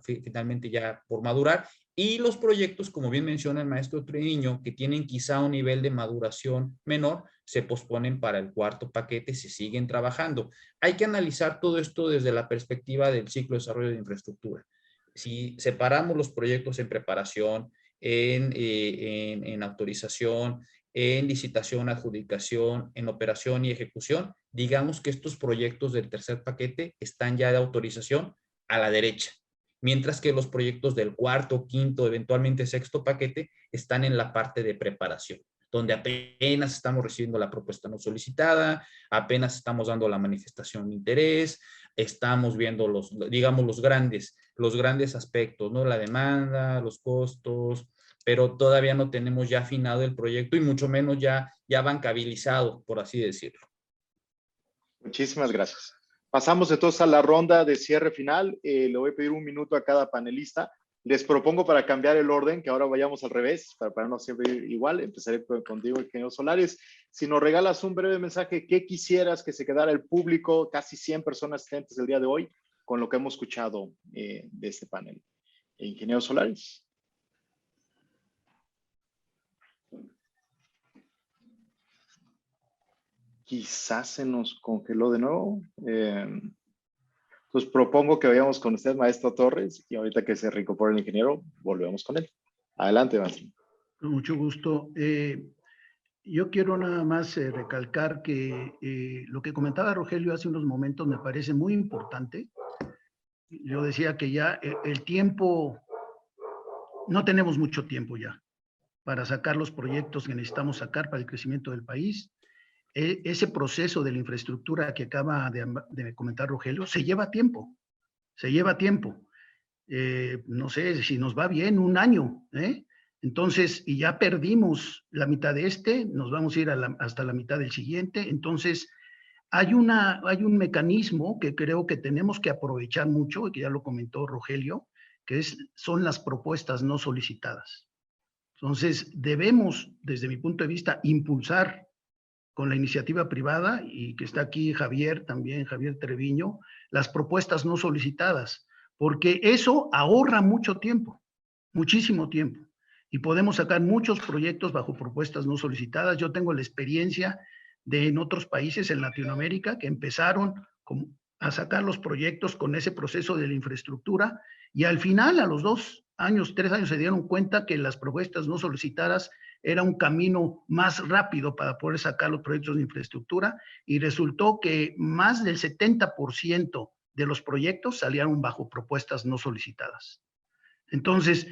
finalmente ya por madurar. Y los proyectos, como bien menciona el maestro Treviño, que tienen quizá un nivel de maduración menor, se posponen para el cuarto paquete, se siguen trabajando. Hay que analizar todo esto desde la perspectiva del ciclo de desarrollo de infraestructura. Si separamos los proyectos en preparación, en autorización, en licitación, adjudicación, en operación y ejecución, digamos que estos proyectos del tercer paquete están ya de autorización a la derecha, mientras que los proyectos del cuarto, quinto, eventualmente sexto paquete están en la parte de preparación, donde apenas estamos recibiendo la propuesta no solicitada, apenas estamos dando la manifestación de interés, estamos viendo los grandes aspectos, ¿no? La demanda, los costos, pero todavía no tenemos ya afinado el proyecto y mucho menos ya bancabilizado, por así decirlo. Muchísimas gracias. Pasamos entonces a la ronda de cierre final. Le voy a pedir un minuto a cada panelista. Les propongo para cambiar el orden, que ahora vayamos al revés, para no siempre ir igual. Empezaré contigo, ingeniero Solares. Si nos regalas un breve mensaje, ¿qué quisieras que se quedara el público, casi 100 personas asistentes el día de hoy, con lo que hemos escuchado de este panel? Ingeniero Solares. Quizás se nos congeló de nuevo. Pues propongo que vayamos con usted, maestro Torres, y ahorita que se reincorpore el ingeniero, volvemos con él. Adelante, maestro. Con mucho gusto. Yo quiero nada más recalcar que lo que comentaba Rogelio hace unos momentos me parece muy importante. Yo decía que ya el tiempo, no tenemos mucho tiempo ya para sacar los proyectos que necesitamos sacar para el crecimiento del país. Ese proceso de la infraestructura que acaba de comentar Rogelio se lleva tiempo, no sé si nos va bien, un año, Entonces, y ya perdimos la mitad de nos vamos a ir hasta la mitad del siguiente. Entonces, hay un mecanismo que creo que tenemos que aprovechar mucho, y que ya lo comentó Rogelio, que son las propuestas no solicitadas. Entonces, debemos, desde mi punto de vista, impulsar con la iniciativa privada, y que está aquí Javier también, Javier Treviño, las propuestas no solicitadas, porque eso ahorra mucho tiempo, muchísimo tiempo, y podemos sacar muchos proyectos bajo propuestas no solicitadas. Yo tengo la experiencia de en otros países en Latinoamérica que empezaron a sacar los proyectos con ese proceso de la infraestructura, y al final, a los 2 años, 3 años, se dieron cuenta que las propuestas no solicitadas era un camino más rápido para poder sacar los proyectos de infraestructura, y resultó que más del 70% de los proyectos salieron bajo propuestas no solicitadas. Entonces,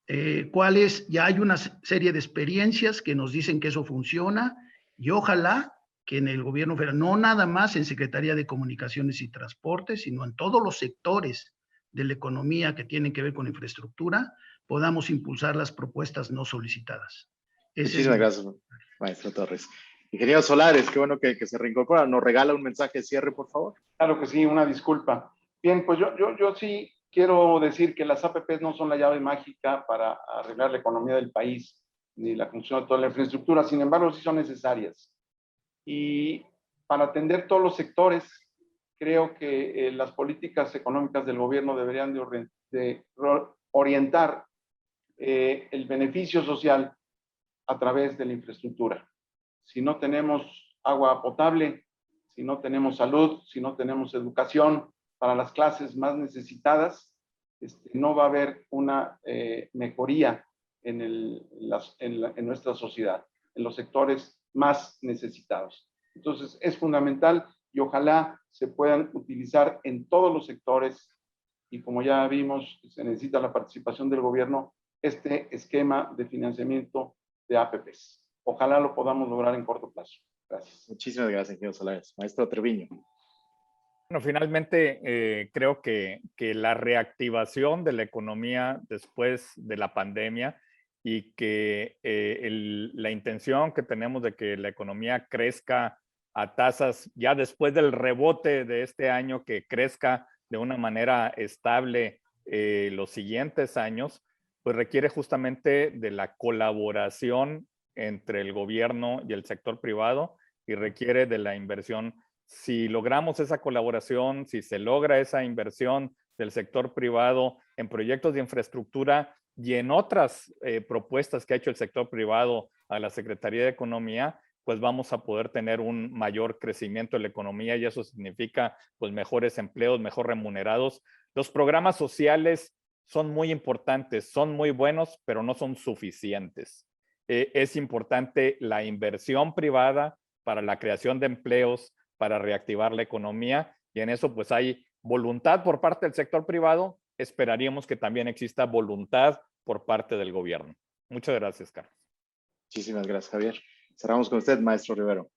ya hay una serie de experiencias que nos dicen que eso funciona, y ojalá que en el gobierno federal, no nada más en Secretaría de Comunicaciones y Transportes, sino en todos los sectores de la economía que tienen que ver con infraestructura, podamos impulsar las propuestas no solicitadas. Muchísimas gracias, maestro Torres. Ingeniero Solares, qué bueno que se reincorpora. ¿Nos regala un mensaje de cierre, por favor? Claro que sí, una disculpa. Bien, pues yo sí quiero decir que las APPs no son la llave mágica para arreglar la economía del país, ni la función de toda la infraestructura. Sin embargo, sí son necesarias. Y para atender todos los sectores, creo que las políticas económicas del gobierno deberían de orientar el beneficio social a través de la infraestructura. Si no tenemos agua potable, si no tenemos salud, si no tenemos educación para las clases más necesitadas, no va a haber una mejoría en nuestra sociedad, en los sectores más necesitados. Entonces, es fundamental, y ojalá se puedan utilizar en todos los sectores, y como ya vimos, se necesita la participación del gobierno, este esquema de financiamiento de APPs. Ojalá lo podamos lograr en corto plazo. Gracias. Muchísimas gracias, ingeniero Solares. Maestro Treviño. Bueno, finalmente creo que la reactivación de la economía después de la pandemia, y que la intención que tenemos de que la economía crezca a tasas, ya después del rebote de este año, que crezca de una manera estable los siguientes años, pues requiere justamente de la colaboración entre el gobierno y el sector privado, y requiere de la inversión. Si logramos esa colaboración, si se logra esa inversión del sector privado en proyectos de infraestructura y en otras propuestas que ha hecho el sector privado a la Secretaría de Economía, pues vamos a poder tener un mayor crecimiento de la economía, y eso significa pues mejores empleos, mejor remunerados. Los programas sociales son muy importantes, son muy buenos, pero no son suficientes. Es importante la inversión privada para la creación de empleos, para reactivar la economía, y en eso pues hay voluntad por parte del sector privado. Esperaríamos que también exista voluntad por parte del gobierno. Muchas gracias, Carlos. Muchísimas gracias, Javier. Cerramos con usted, maestro Rivero.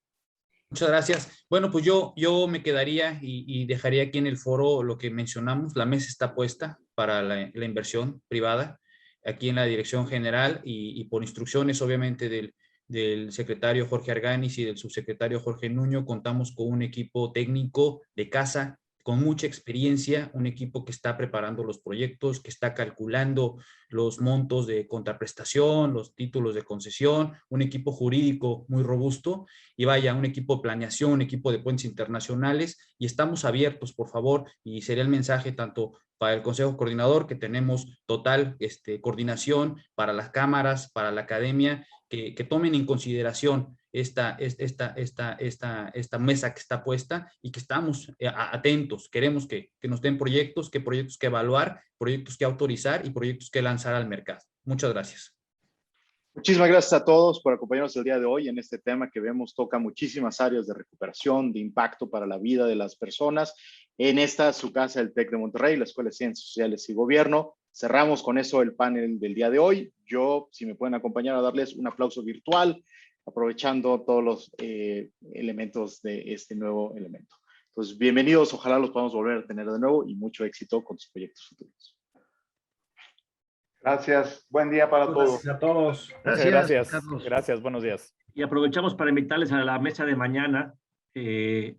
Muchas gracias. Bueno, pues yo me quedaría y dejaría aquí en el foro lo que mencionamos. La mesa está puesta para la inversión privada aquí en la Dirección General, y por instrucciones obviamente del del secretario Jorge Arganis y del subsecretario Jorge Nuño, contamos con un equipo técnico de casa con mucha experiencia, un equipo que está preparando los proyectos, que está calculando los montos de contraprestación, los títulos de concesión, un equipo jurídico muy robusto y vaya, un equipo de planeación, un equipo de puentes internacionales, y estamos abiertos, por favor, y sería el mensaje tanto para el Consejo Coordinador, que tenemos total coordinación para las cámaras, para la academia, que tomen en consideración esta mesa que está puesta y que estamos atentos. Queremos que nos den proyectos que evaluar, proyectos que autorizar y proyectos que lanzar al mercado. Muchas gracias. Muchísimas gracias a todos por acompañarnos el día de hoy en este tema que vemos toca muchísimas áreas de recuperación, de impacto para la vida de las personas. En esta, su casa, el TEC de Monterrey, la Escuela de Ciencias Sociales y Gobierno. Cerramos con eso el panel del día de hoy. Yo, si me pueden acompañar a darles un aplauso virtual, aprovechando todos los elementos de este nuevo elemento. Entonces, bienvenidos, ojalá los podamos volver a tener de nuevo y mucho éxito con sus proyectos futuros. Gracias, buen día para todos. Gracias a todos. Gracias, Carlos. gracias, buenos días. Y aprovechamos para invitarles a la mesa de mañana, que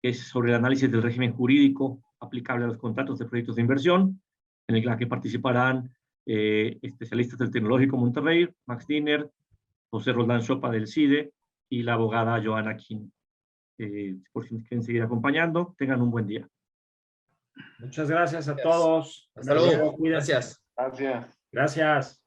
es sobre el análisis del régimen jurídico aplicable a los contratos de proyectos de inversión, en la que participarán especialistas del Tecnológico Monterrey, Max Diner, José Roldán Chopa del CIDE y la abogada Joana King. Por si quieren seguir acompañando, tengan un buen día. Muchas gracias a todos. Hasta luego. Gracias. Gracias. Gracias.